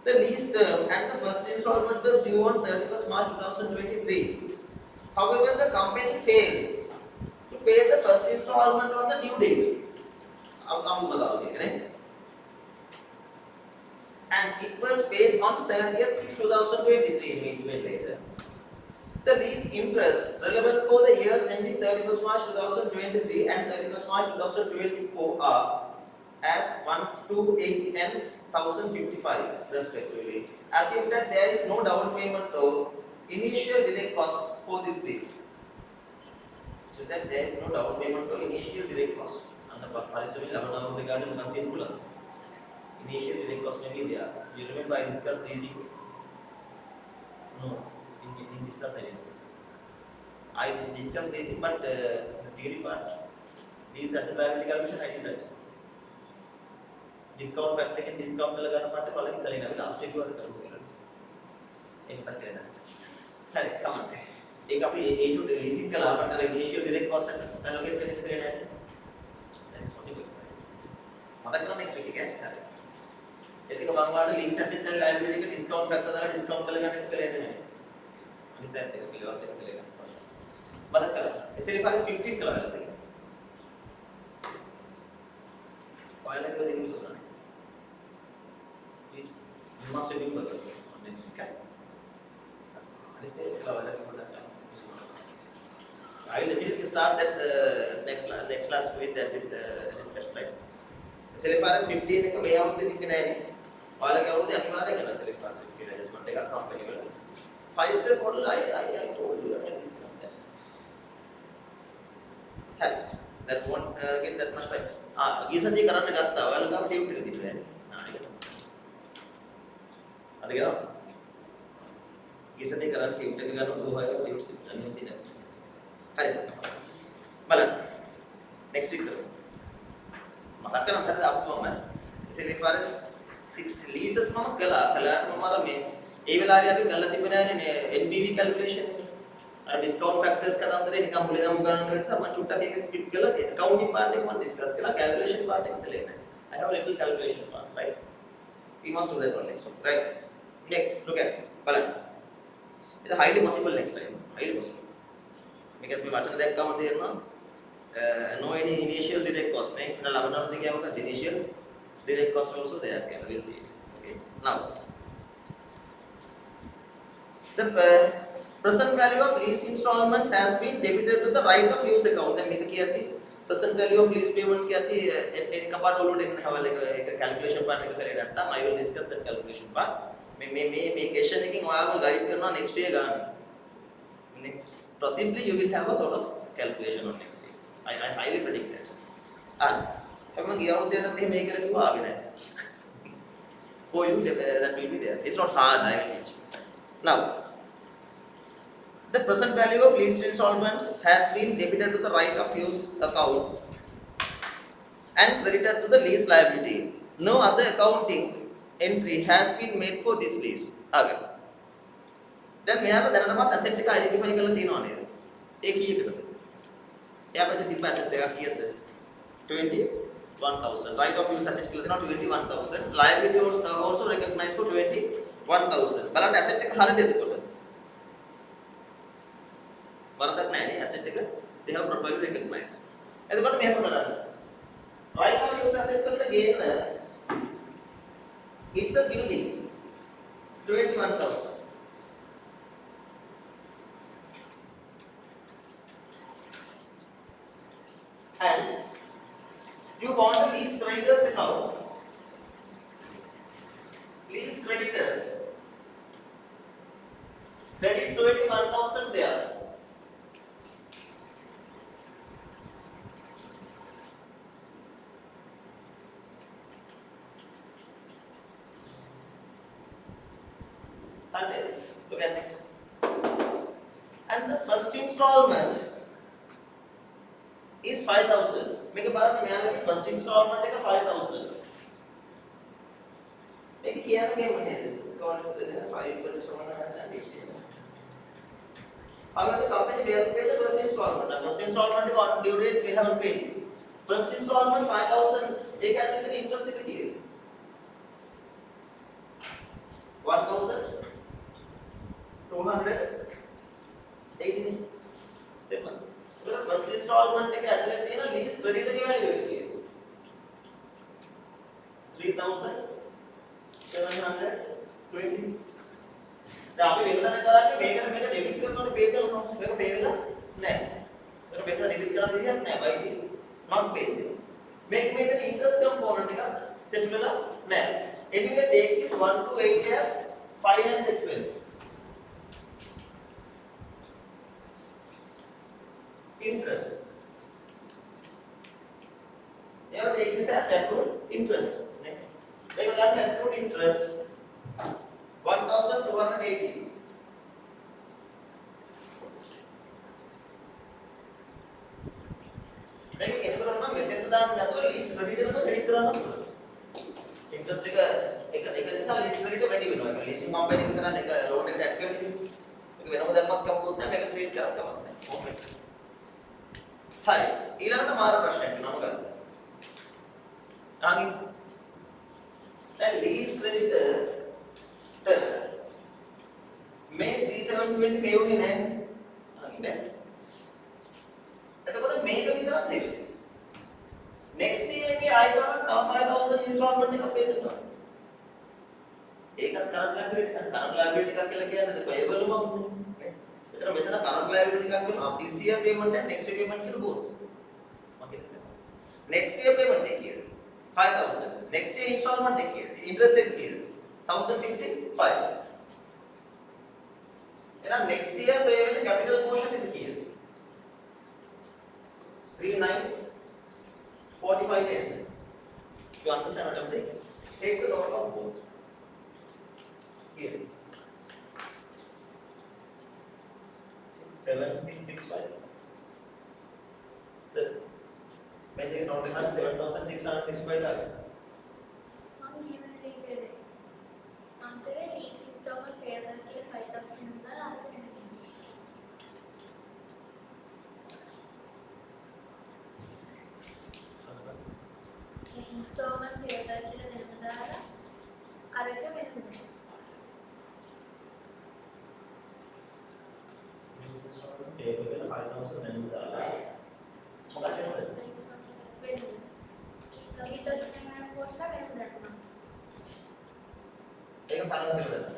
The lease term and the first installment was due on 31st March 2023. However, the company failed to pay the first installment on the due date. And it was paid on 30th 6 2023, it means way later. The lease interest relevant for the years ending 31st March 2023 and 31st March 2024 are as 1, 2, 8 and 1055 respectively. Assume that there is no down payment or initial direct cost for this lease. So that there is no down payment or initial direct cost. And the Parisami Lavanam the Garden Matin initial direct cost may be there. You remember I discussed leasing? No, in discuss I didn't. I discussed leasing, but the theory part, lease asset liability calculation I did that. Discount factor and discount लगाना part अलग ही करेंगे अभी last week वाला करूँगा एक तक करेंगे अरे come on एक अभी ये जो leasing का लाभ है initial direct cost allocate करने के लिए है that is possible मत करना next week है अरे यदि का Bangladesh lease asset and liability का discount factor द्वारा discount लगाने के लिए है अभी तक के लिए वाले के लिए मदद करा इसलिए फाइल 15 करा लेते हैं फाइल के बाद देखिए सुना please you must remember next week है अनिते करा वाला के पता I will literally start that next class with that with discussion right इसलिए फाइल 15 का मैं आउट दे दिखना है वाला क्या होता है अनिवार्य है ना इसलिए फाइल 15 एडजस्टमेंट का कंपनी वाला 5 step model I told you I discussed that that won't get that much time. गीसन जी करने जाता है वाला का ट्यूट कर दिया है अरे क्या गीसन जी करने ट्यूट के गानों दो है ट्यूट से नहीं सी ना अरे मतलब नेक्स्ट वीक करो मत करना था आपको मैं इसलिए फारस 60 लीजेस में कला हमारा में ये वाला अभी कल ती बनाया ने एनबीवी कैलकुलेशन डिस्काउंट फैक्टर्स का अंदर इनका मूल्य हम गणना सब छुट्टा के स्किप कला अकाउंटिंग पार्ट एक वन डिस्कस कला कैलकुलेशन पार्ट एक लेना I have a little calculation part right we must do that one next one right next look at this balan it is highly possible next time highly possible because मैं वाचन देख का मतलब ना no any initial direct cost नहीं ना लाभ ना होती क्या होगा initial direct cost also there can we'll see it okay now the present value of lease installment has been debited to the right of use account then मेरे क्या थी present value of lease payments क्या थी एक part already in हवाले का एक calculation part का करें था I will discuss that calculation part मैं क्वेश्चन है कि वहाँ वो गाइड करना नेक्स्ट ईयर का possibly you will have a sort of calculation on next year I highly predict that and हम गया होते हैं तो मैं करे तो आ भी नहीं for you that will be there it's not hard I will teach now the present value of lease installment has been debited to the right of use account and credited to the lease liability. No other accounting entry has been made for this lease. अगर then मेरा तो धरना मत asset का identify कर लेते हैं ना एक ही करते यहाँ पे तो डिब्बा asset का किया था 21,000 right of use asset के लिए ना 21,000 liability also recognized for 21,000 balance asset का हारे देते को बराबर नहीं asset का they have properly recognized ऐसे करते मैं क्या करा right of use assets का gain it's a building 21,000 and you want to lease creditors account lease creditor credit 21,000 there look at this and the first installment is 5,000 मेरे बारे में यहाँ लगे first installment है का 5,000 मेरे क्या है मैं मुझे कॉल करते हैं 5 पर installment है अगर the company failed to pay the first installment on due date we haven't paid first installment 5,000 एक आदमी तो interest से किए 280 देखना तो फर्स्ट इंस्टॉलमेंट के आते लेते हैं ना लीज क्रेडिट की वैल्यू है 3720 අපි වෙනදන කරන්නේ මේක ඩෙබිට් කරනකොට පේ කරනවා මේක පේ වෙලා නැහැ මේක ඩෙබිට් කරන්න විදියක් නැහැ why it is not paid මේක මේකේ ඉන්ට්‍රස්ට් කම්පොනන්ට් එක සෙට් වෙලා නැහැ anyway take this 1 to 8 as finance expense interest you have to take this as accrued interest මේක ගන්න accrued interest 1280 මේක කෙනෙක් කරනවා මෙතෙන්ට දාන්න නැතුව ලීස් ක්‍රෙඩිට් එකම ක්‍රෙඩිට් කරන්න පුළුවන් ඉන්ට්‍රස්ට් එක නිසා ලීස් ක්‍රෙඩිට් වැඩි වෙනවා ඒක ලීසින් කම්පැනි එක කරන්නේ ඒක ලෝන් එකට ඇඩ් කරන්නේ මේක වෙනම දැම්මත් කවුරුත් නැහැ මේක ක්‍රෙඩිට් කරලා කමක් නැහැ හරි ඊළඟට මාර ප්‍රශ්නයක් නම ගන්න ආගින් දැන් ලීස් ක්‍රෙඩිට් මේ 3720 පේ වුණේ නැහැ. හරි නේද? එතකොට මේක විතරක් නෙවෙයි. next year එකේ ආයෙ බලන්න තව 5000 installment එකක් පේ කරනවා. ඒකත් current liability එකක් කියලා කියන්නේ payable amount නේ. එතන මෙතන current liability එකක් වෙනවා. this year payment and next year payment කියලා both. මම කියන්නේ. next year payment එක කීයද? 5000. next year installment එක කීයද? interest එක කීයද? 1055. එහෙනම් next year pay වෙන capital portion එක කීයද? 3945 නේද? You understand what I'm saying? Take the log of both. Here. 7665. The when they not have 7665 था. हम ये मैंने नहीं दे रहे हम तेरे लीज इंस्टॉलमेंट पे अगर के 5000 अंदर आते हैं इंस्टॉलमेंट पे अगर के अंदर आते हैं This installment payable is 5000 and so much is it? इसी तरह से मैंने बोला वैसे देखना एक कारण फिर देना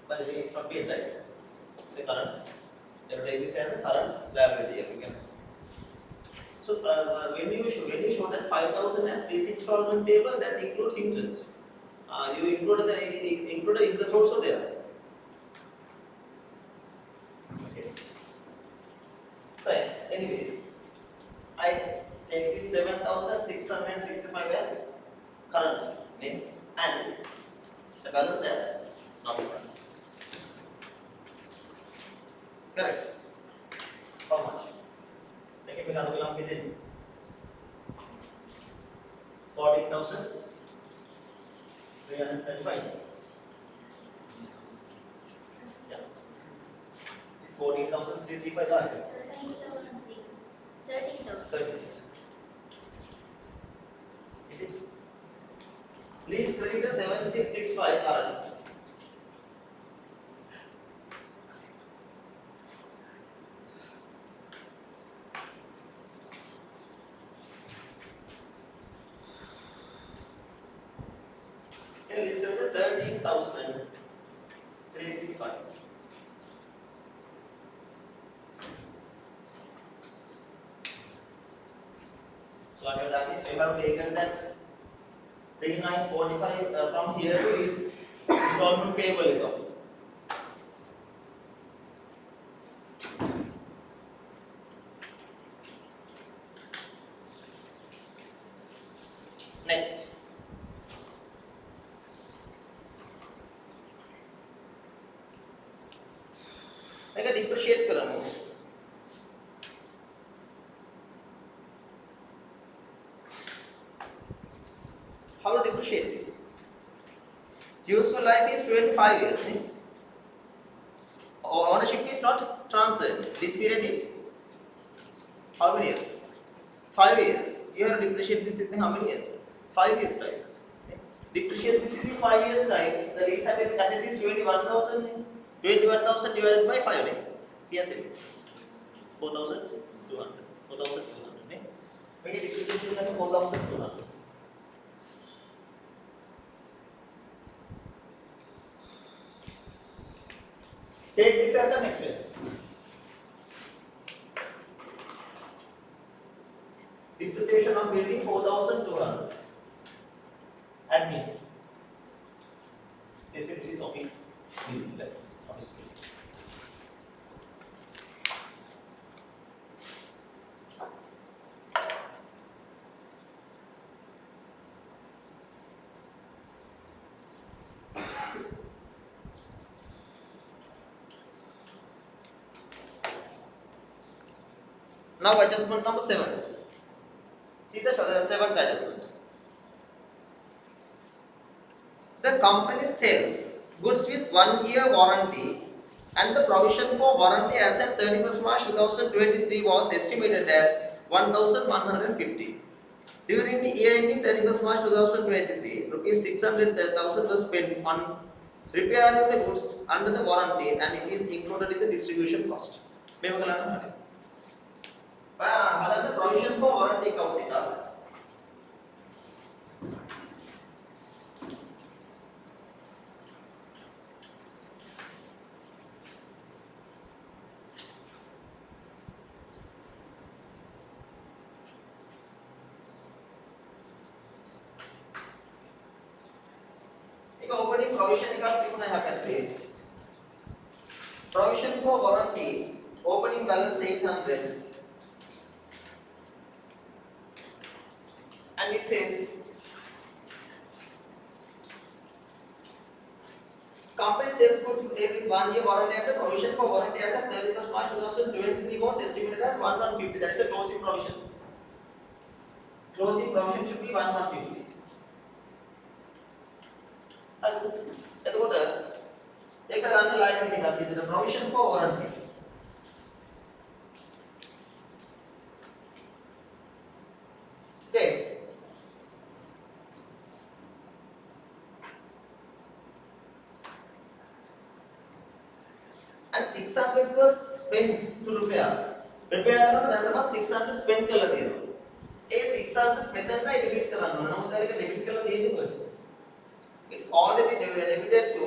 but it's not paid right say current you take this as a current liability if you can so when you show that 5000 as this installment payable that includes interest you included interest also there okay right anyway I take this 7665 as current name and the balance as non-current. Correct. How much? Make it another lump within 14,335. Yeah. 14,335. 13,000. Is it? Please credit the 7665 current. And listen to 13,335. So what you have done is you have taken that 3945 from here to this installment payable account. Next. मैं depreciate करूँ how to depreciate this useful life is 25 years ownership is not transferred this period is how many years 5 years you have to depreciate this in how many years 5 years time. Depreciate this within 5 years time. The lease asset is 21,000 divided by 5 day. Here 4,200. 4,200. When you depreciation is 4,200. Take this as an expense. Depreciation of building 4,200. Admin. This is office building, right? Office building. Now adjustment number 7. See the 7th adjustment. The company sells goods with 1 year warranty and the provision for warranty as at 31st March 2023 was estimated as 1,150. During the year ending 31st March 2023, rupees 600,000 was spent on repairing the goods under the warranty and it is included in the distribution cost. That's the provision for warranty count. Opening provision provision for warranty, opening balance 800, and it says company sales goods with 1 year warranty and the provision for warranty as at 31st March 2023 was estimated as 1,150. That is a closing provision. Closing provision should be 1,150. Take another liability, the provision for warranty. Then and 600 was spent to repair. Repair 600 spent kala diyano. 600 method na debit karano. Namu tarika debit kala diyano ko. It's already debited to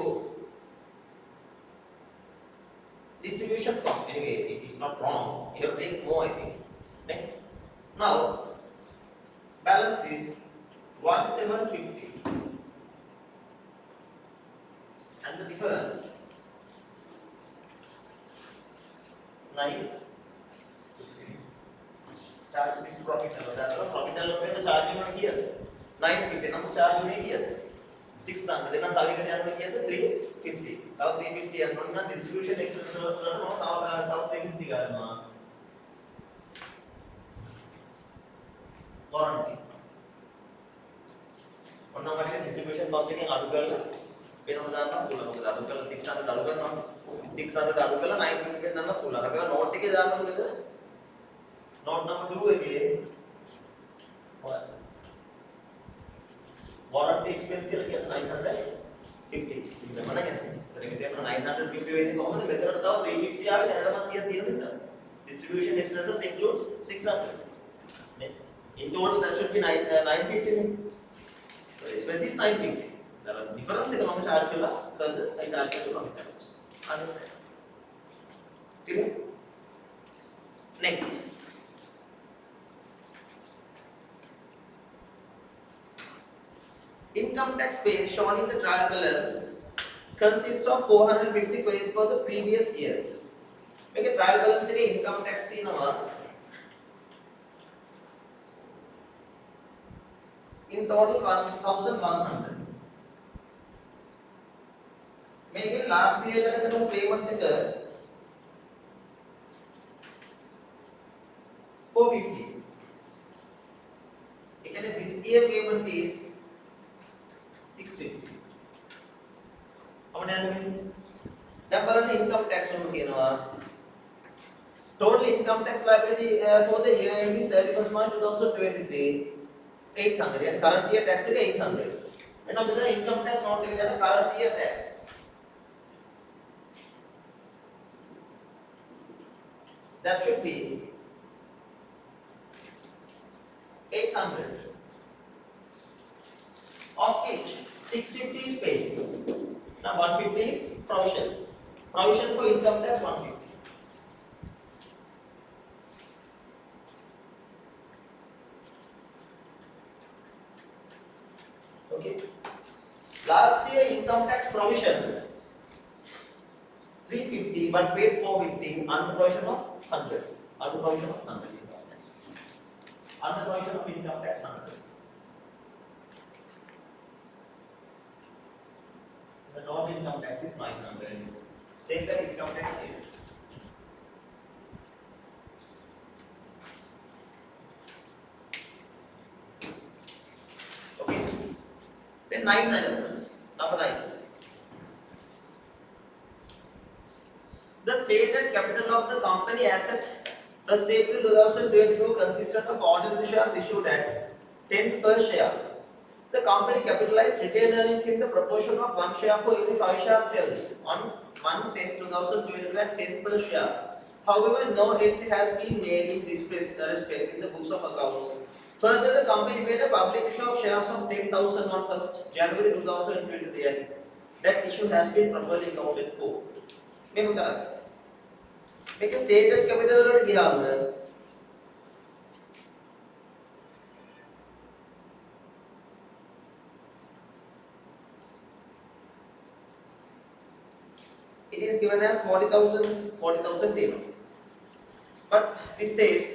distribution cost. Anyway, it's not wrong. You have to take more, I think. Okay? Now, balance this 1,750 and the difference 9. Charge this profit and loss. That's what profit and loss is charge here. 950. Now charge here. 600. Now we can 350. Now 350 and distribution expense. Now 350 warranty. One distribution cost again adugal. Then on the 600 adugal 600 adugal 950 nana pula. Have note ke dano with note number 2 again. What? Warranty expense here again 950. Mana kya? Correct. Then 950 वेनी कौन से method बताओ 350 आवे then मत किया 3 sir. Distribution expenses includes 600. In total that should be 950. So expense is 950. The difference is how much charge kila further I charge to profit and loss. Understand? Clear? Next. Income tax paid shown in the trial balance consists of 455 for the previous year. Make a trial balance in income tax in total 1,100. Make it last year payment 450. This year payment is 650. How many? Number income tax total income tax liability for the year ending 31st March 2023 800 and current year tax is 800. And now the income tax not taken as current year tax. That should be 800, of which 650 is paid. Now 150 is provision. Provision for income tax 150. Okay. Last year income tax provision 350 but paid 450 under provision of 100. Under provision of 100 income tax. Under provision of income tax 100. The total income tax is 900. Take the income tax here. Okay. Then ninth adjustment. Number 9. The stated capital of the company as at 1st April 2022 consisted of ordinary shares issued at 10 per share. The company capitalized retained earnings in the proportion of 1 share for every 5 shares held on 1/10/2022 at 10 per share. However, no entry has been made in this respect in the books of accounts. Further, the company made a public issue of shares of 10,000 on 1st January 2023 and that issue has been properly accounted for. මේක කරන්න. මේක stated capital වලට ගියාම it is given as 40,000 තියෙනවා. But this says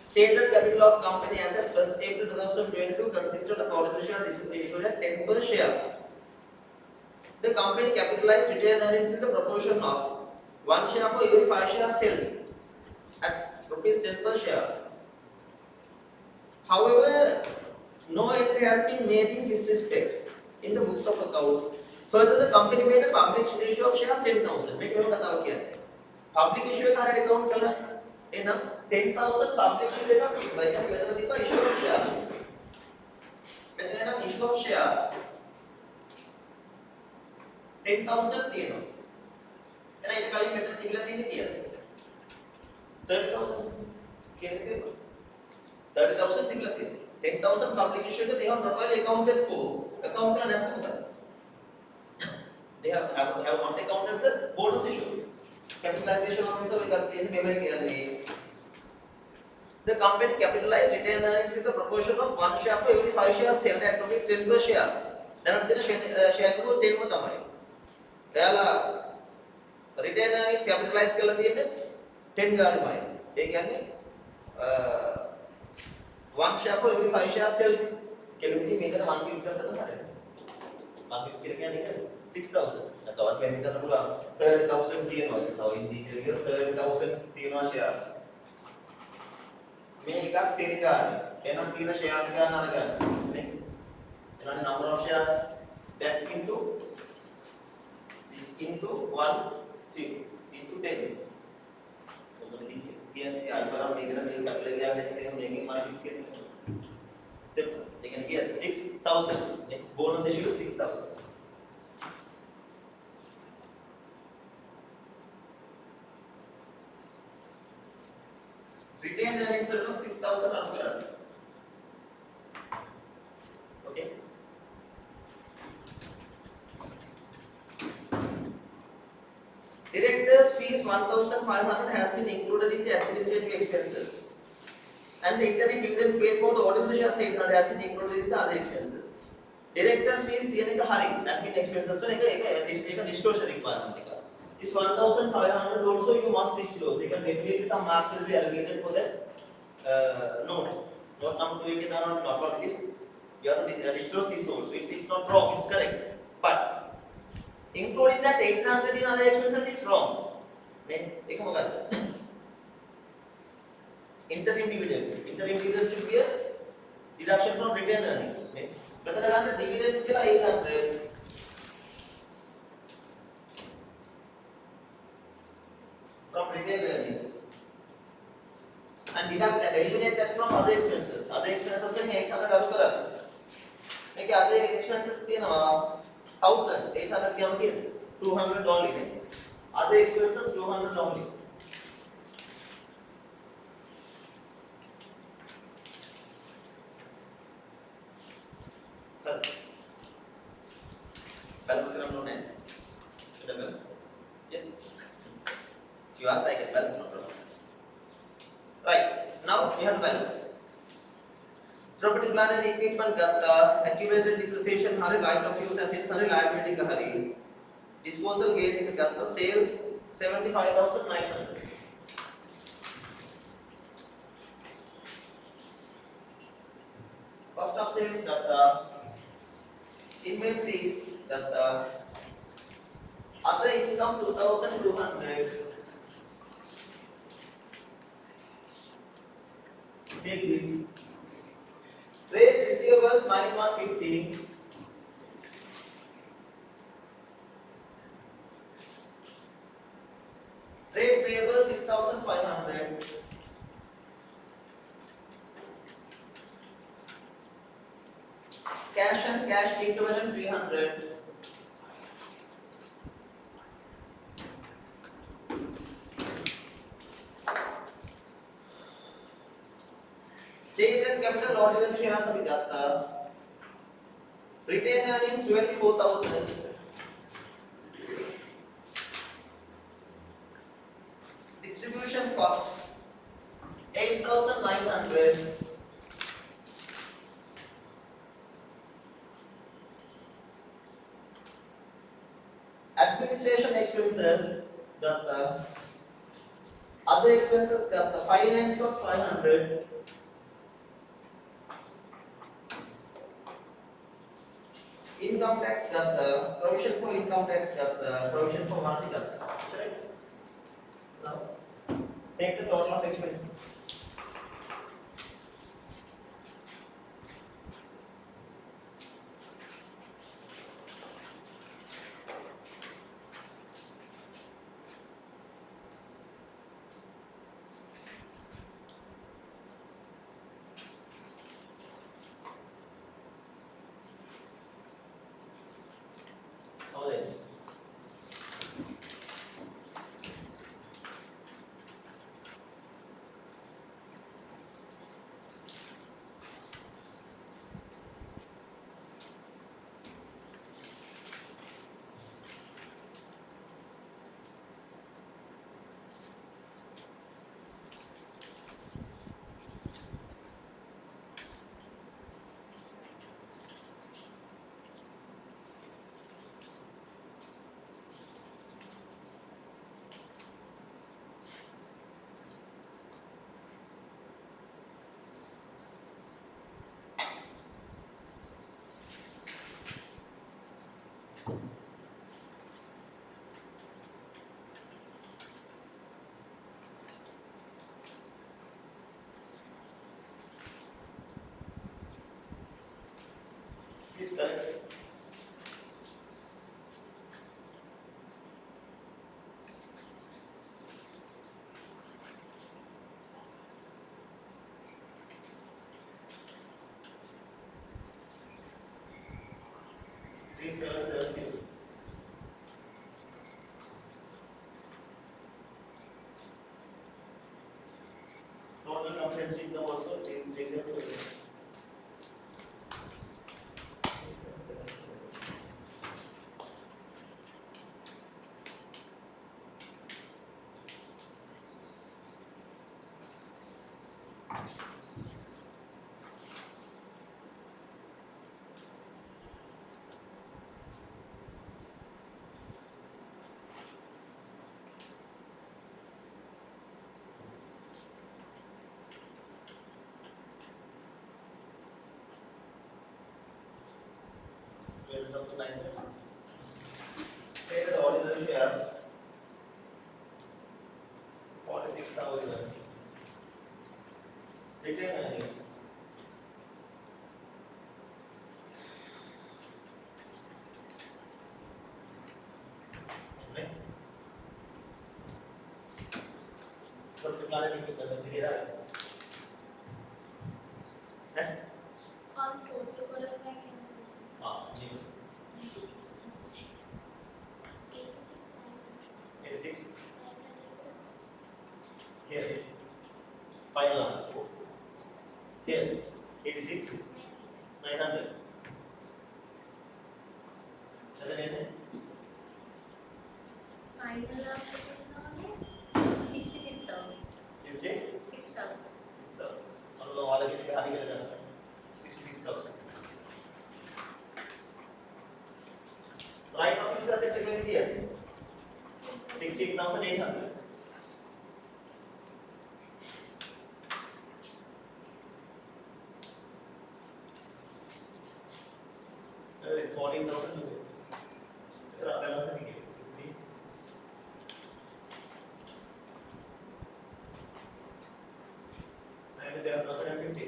stated capital of company as at 1st April 2022 consisted of ordinary shares issued at 10 per share. The company capitalized retained earnings in the proportion of 1 share for every 5 shares held at rupees 10 per share. However, no entry has been made in this respect in the books of accounts. Further, the company made a public issue of shares 10,000. මේක මම කතාව කියන්නේ. Public issue එක හරියට count කරලා එනම් 10,000 public issue එකක් තිබ්බා. ඒක මෙතන තිබ්බා issue of shares. මෙතන එනම් issue of shares 10,000 තියෙනවා. එහෙනම් ඊට කලින් මෙතන තිබිලා තියෙන්නේ කීයද? 30,000 කියන එක තියෙනවා. 30,000 තිබිලා තියෙනවා. 10,000 public issue එක they have properly accounted for. account කරලා නැත්නම් මොකද? They have not accounted the bonus issue. Capitalization of reserve එකක් තියෙන්නේ මෙමය කියන්නේ. The company capitalized retained earnings in the proportion of 1 share for every 5 shares held at rupees 10 per share. දැනට තියෙන share එක 10ම තමයි. එයාලා retained earnings capitalize කරලා තියෙන්නේ 10 ගානමයි. ඒ කියන්නේ 1 share for every 5 shares held කෙලෙමිදී මේකට 150 ගන්න තමයි. 150 කියලා කියන්නේ 6,000. තවත් මේ මෙතන පුළුවන් 30,000 තියෙනවා. තව ඉන්ඩිකේටර් එක 30,000 තියෙනවා shares. මේ එකක් 10 ගන්න. එහෙනම් තියෙන shares ගන්න අරගන්න. නේ? එහෙනම් number of shares that into this into 150 into 10. මොකද කියන්නේ අයිබරම් මේකට මේක කැපිලා ගියාම මේකෙන් මේකෙන් 150 කියන්නේ. ඒ කියන්නේ 6,000 නේ bonus issue 6,000. Retained earnings are 6,000 on current. Okay. Directors' fees 1,500 has been included in the administrative expenses, and the interim dividend paid for the ordinary shares 800 has been included in the other expenses. Directors' fees තියෙන එක හරි admin expenses වල එක disclosure requirement එක. This 1,500 also you must disclose. You can definitely some marks will be allocated for that note. Note number 2 එක දානවා not only this. You have to disclose this also. It's not wrong. It's correct. But including that 800 in other expenses is wrong. නේ ඒක මොකක්ද? Interim dividends. Interim dividends should be a deduction from retained earnings. නේ මෙතන ගන්න dividends කියලා 800 from retained earnings and deduct that, eliminate that from other expenses. Other expenses में 800 डाल करा. मैं क्या other expenses थी ना 1000, 800 क्या होगी? 200 only है. Other expenses 200 only. Balance करा हम लोगों ने. Should I balance? Yes. If you ask, I can balance no problem. Right. Now we have to balance. Property, plant and equipment gata, accumulated depreciation hari, right of use assets hari, liability ka hari. Disposal gain ka gata, sales 75,900. Cost of sales gata, inventories gata, other income 2,200. Take this. Trade receivables minus 150. Trade payables 6,500. Cash and cash equivalent 300. State and capital ordinary shares अभी जाता. Retained earnings 24,000. Distribution cost 8,900. Administration expenses got the other expenses got the finance was 500. Income tax got the provision for income tax got the provision for warranty got the. Right? Now take the total of expenses. Now then. Is it correct? Three seven seven six. Total comprehensive income also is 377. Also 97. Traded ordinary shares 46,000. Retained earnings. Okay. But the clarity to the right of use asset එක වෙන්නේ කියන්නේ 16800. Hey, 14000 तेरा balance है कितने 97,050.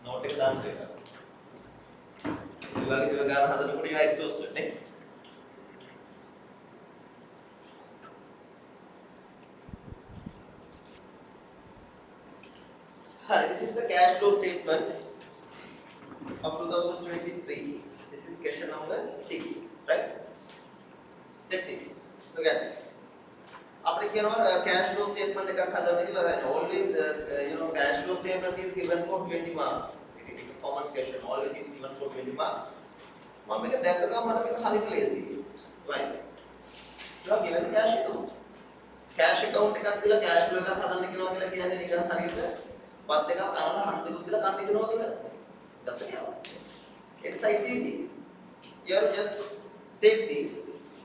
Not a damn data. You are going to exhausted. Hi, this is the cash flow statement of 2023. This is question number 6, right? Let's see. Look at this. Cash flow statement always cash flow statement is given for 20 marks. Common question always is given for 20 marks. Right? You are given cash account. Cash account cash flow it's easy. You just take this.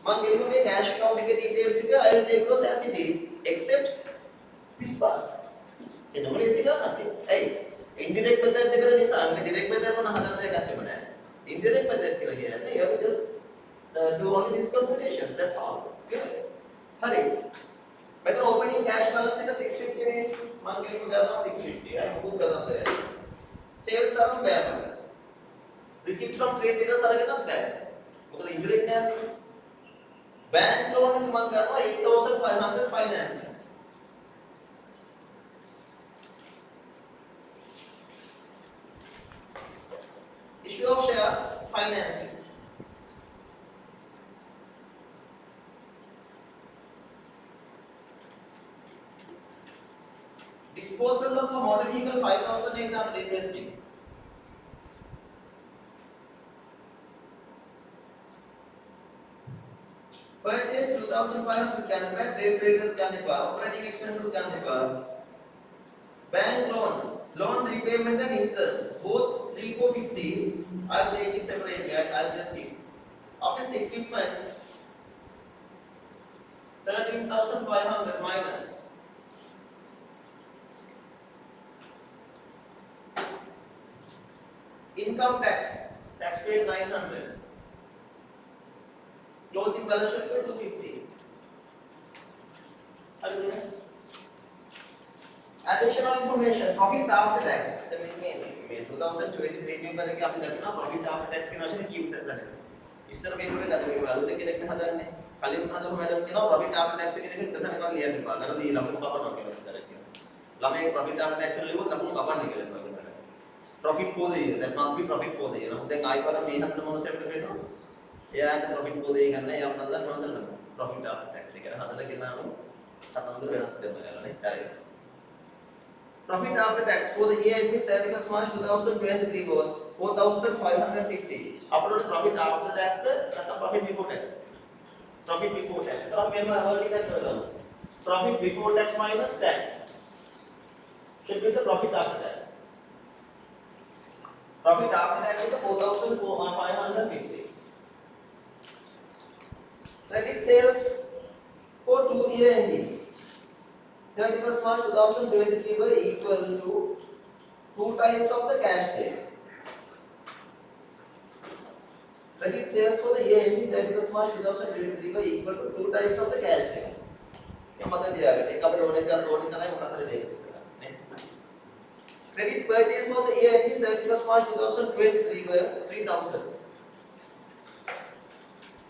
Cash account details, I will take those as it is, except this part. Hey, indirect method direct method indirect method you have to just do only these computations. That's all. Clear? Hurry. Whether opening cash balance is 650, 650. I book sales are bad. Receipts from trade debtors are not bad. Because indirect bank loan is 8,500 financing. Issue of shares, financing. Disposal of a motor vehicle 5,800 investing. Purchase 2,500 Canada, trade creditors Canada, operating expenses Canada. Bank loan repayment and interest, both 3,450. I'll take it separately. I'll just keep. Office equipment 13,500 minus. Income tax paid 900. Closing balance sheet 250. Additional information, profit after tax. The main 2023 paper එක අපි දකිනවා profit after tax කියන වචනේ කීප සැරයක්. ඉස්සර paper එක ගත්ත මේක අලුත් කෙනෙක් නේ හදන්නේ. කලින් හදපු මැඩම් කියනවා profit after tax කියන එක එකසනකම් ලියන්න එපා. වැරදි ලකුණු කපනවා කියලා ඉස්සරහ කියනවා. ළමයි profit after tax වල ලියුවොත් ලකුණු කපන්න කියලා කියනවා. Profit for the year, that must be profit for the year. දැන් ආයි වර මේ හදන මොනසෙට වෙනවා? එයාට profit for the year ගන්න එයා මොනවද මොනවද profit after tax එක හදලා ගෙනාම කතන්දර වෙනස් කරනවා නේ. හරි. Profit after tax for the year ending 31st March 2023 was 4,550. Upload profit after tax the profit before tax. Profit before tax. तो अब मैं early tax करूँगा. Profit before tax minus tax should be the profit after tax. Profit after tax is 4,550. Credit sales for 2 year ending 31st March 2023 were equal to 2 times of the cash sales. Credit sales for the year ending 31st March 2023 were equal to 2 times of the cash sales. ये मतलब दिया गया है कब loan करना है वो कहाँ देख सकते हैं. Credit purchase for the year ending 31st March 2023 were 3,000.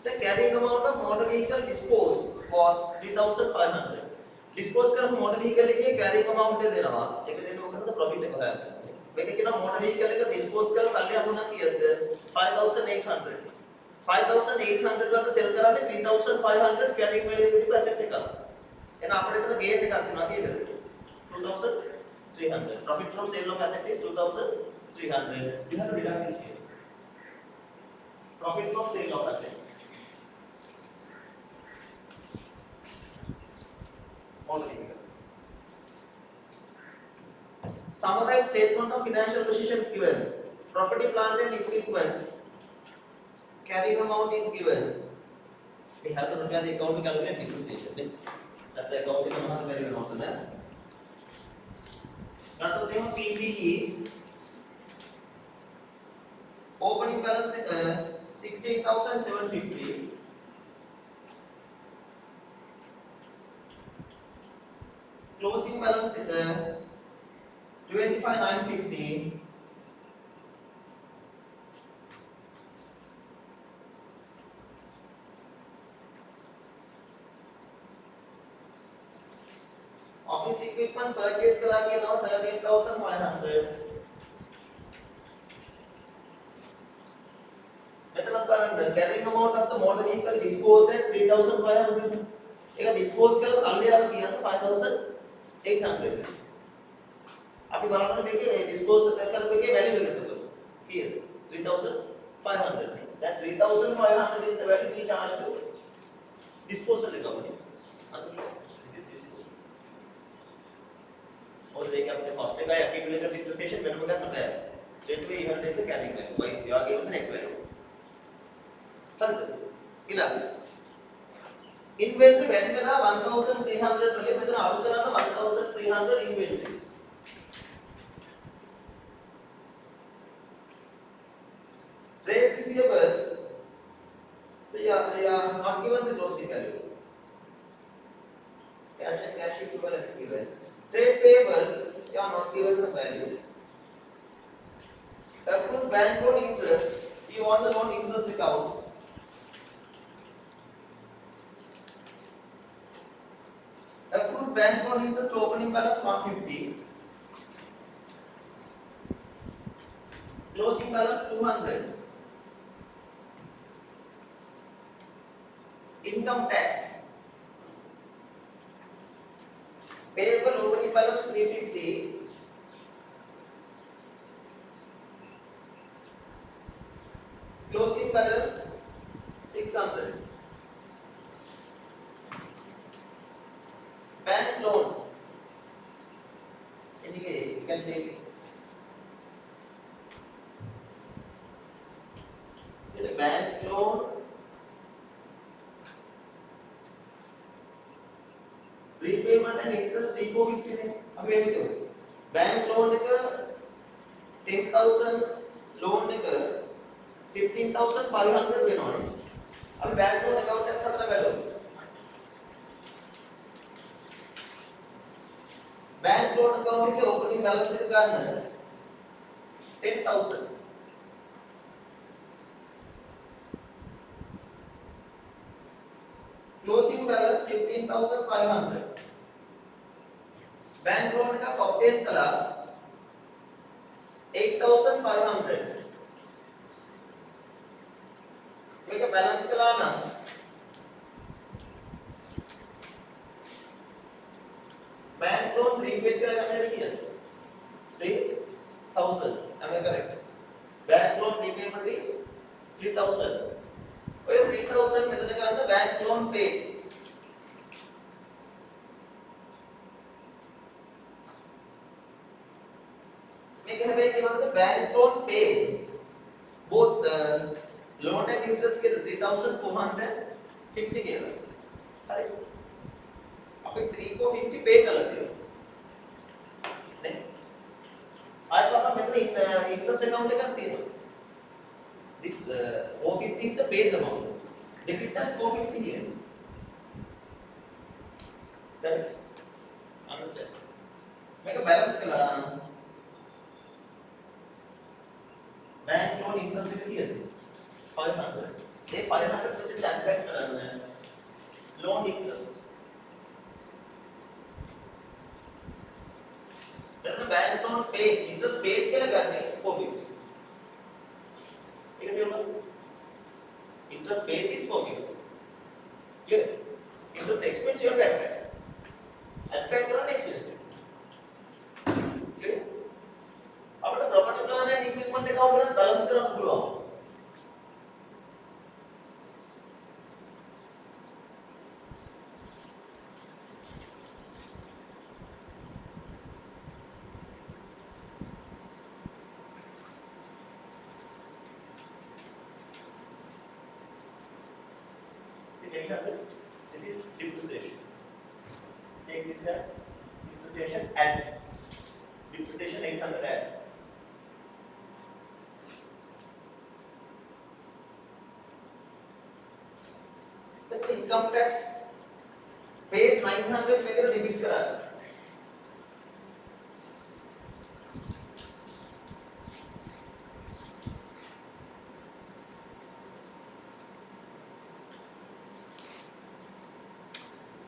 The carrying amount of motor vehicle disposed was 3,500. Dispose कर motor vehicle के carrying amount दे देना वहाँ एक दिन वो करता profit है मैं क्या कहना motor vehicle के dispose कर साले हम ना किया थे 5,800 5800 වලට sell කරන්නේ 3500 carrying value එකේ තිබ්බ asset එකක්. එහෙනම් අපිට එතන gain එකක් දෙනවා කීයද? 2300. Profit from sale of asset is 2300. You have to deduct it here. Profit from sale of asset. Already. Summarize statement of financial positions given. Property, plant and equipment. Carrying amount is given. We have to prepare the account to calculate depreciation. That's the account in the very amount. Now to take PPE. Opening balance 16,750. Closing balance 25,950. Office equipment purchase करा के now 13,500. मतलब carrying amount of the motor vehicle disposed at 3,500. एक dispose केला साले आवे किया तो 5,800. අපි බලන්න මේකේ dispose කරපු එකේ value එක එතකොට කීයද 3,500. That 3,500 is the value we charge to disposal company. Understand? This is disposal. और देखिए अपने cost का accumulated depreciation वेनम करना है. Straight away you have to take the carrying value. Why you are given the net value. හරිද? ඊළඟ inventory value එක 1,300 වලින් මෙතන අලුත් කරන්න 1,300 inventory. Trade receivables, they are not given the closing value. Cash and cash equivalent is given. Trade payables, they are not given the value. Accrued bank loan interest, you want the loan interest account. Accrued bank loan interest opening balance 150. Closing balance 200. Income tax. Payable opening balance 350. Closing balance 600. Bank loan. Anyway, you can take it. The bank loan. Repayment and interest 3,450 ने अब ये भी तो bank loan ने का 10,000 loan ने का 15,500 वेनो ने अब बैंक लोन अकाउंट में कितना वैल्यू बैंक लोन अकाउंट के ओपनिंग बैलेंस के कारण 10,000 क्लोजिंग बैलेंस 15,500 बैंक लोन का ऑब्टेन कला 8,500 මේක बैलेंस කළා නම් बैंक लोन रीपेड කරලා ගන්නද කියද 3,000 am I correct bank loan repayment is 3,000 ඔය 3,000 මෙතන ගන්න बैंक लोन pay මේක හැබැයි කියනවාද bank loan pay both the loan and interest के 3,450 කියලා හරි අපි 3,450 pay කරලා තියෙනවා නේ ආයෙත් බලන්න මෙතන interest account එකක් තියෙනවා this 450 is the paid amount debit that 450 here correct understand මේක balance කළා बैंक लोन इंटरेस्ट එක කීයද 500 ඒ 500 මෙතන add back කරන්න loan interest එතන bank loan pay interest paid කියලා ගන්න 450 ඒක තේරුණාද Interest paid is 450. Clear? Interest expense you have to add back. Add back your expenses. Clear? After property plant and equipment account balance करना भूलो. This is depreciation. Take this as depreciation and depreciation 800 add. The income tax paid 900 मेरे debit करा.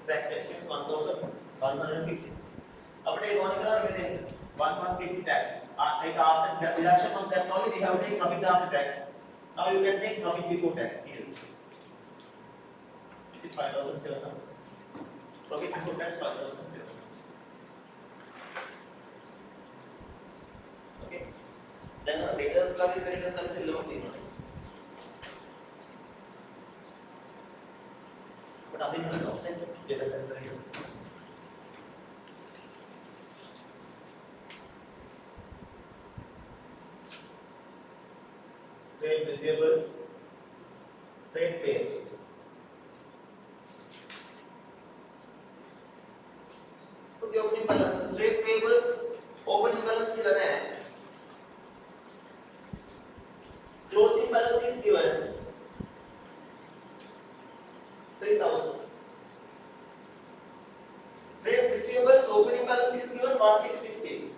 Tax expense 1150. अपने एक और निकाला मैंने 1150 tax. Like after deduction of that only we have to take profit after tax. Now you can take profit before tax here. This is 5,700. Profit before tax 5,700. Okay. Then debtors का भी creditors का भी से लोग तीनों ने. But are they going to offset debtors and creditors? Trade receivables, trade payables. So the opening balance, trade payables, opening balance दिया है. Closing balance is given 3,000. Trade receivables, opening balance is given 1,650.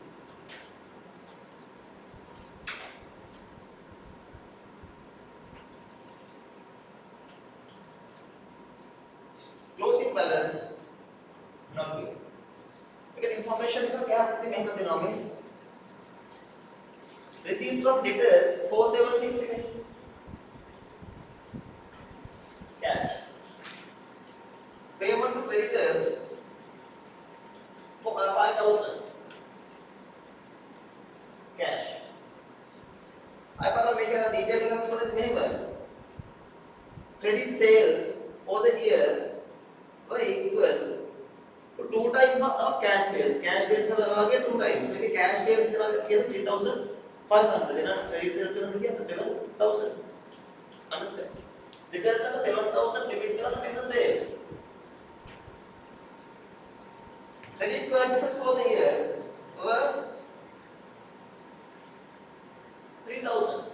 Closing balance not given. लेकिन information का क्या कितनी मेहनत देना हमें? Receipts from debtors 4,750 में. Cash. Payment to creditors for 5,000. Cash. I para make a detail का थोड़ा remember. Credit sales for the year were equal to 2 times of cash sales. Cash sales again 2 times. Maybe cash sales किया 3,500. ना credit sales किया 7,000. Understand? Debtors का 7,000 debit करा ना मेरे sales. Credit purchases for the year were 3,000.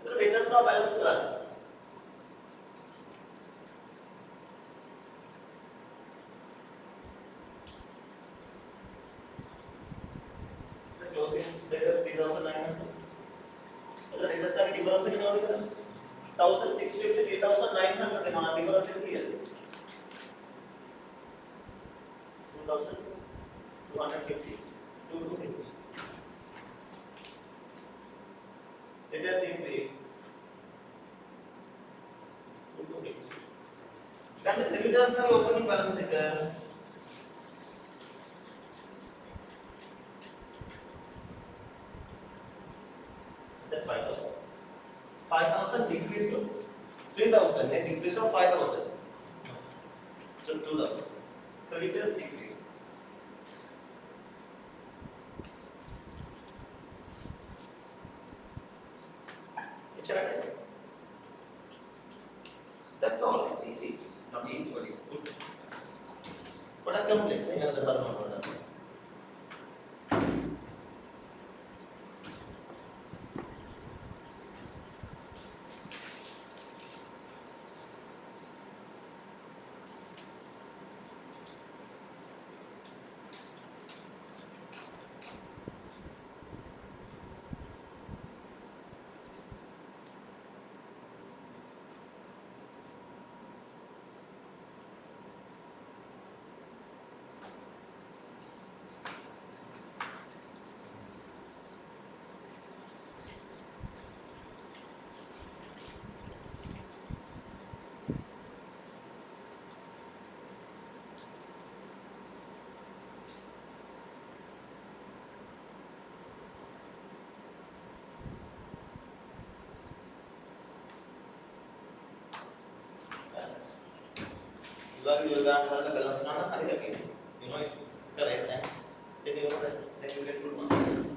तो debtors का balance करा. So closing debtors 3,900. तो debtors का difference कितना होगा? 1,650 3,900 का difference कितना है? 2,250 2,250. Debtors increase 2,250. Then the creditors का opening balance है. That 5,000. 5,000 decrease to 3,000. Net decrease of 5,000. So 2,000. Creditors decrease. That's all. It's easy. Not easy, but it's good. But a complex thing another part. ಇವಾಗ ಯೋಗಾಂಗದ ಬೆಲ್ಲ ಸ್ನಾನ ಹರಿಯಬೇಕು. You know it's correct, and then you get good marks.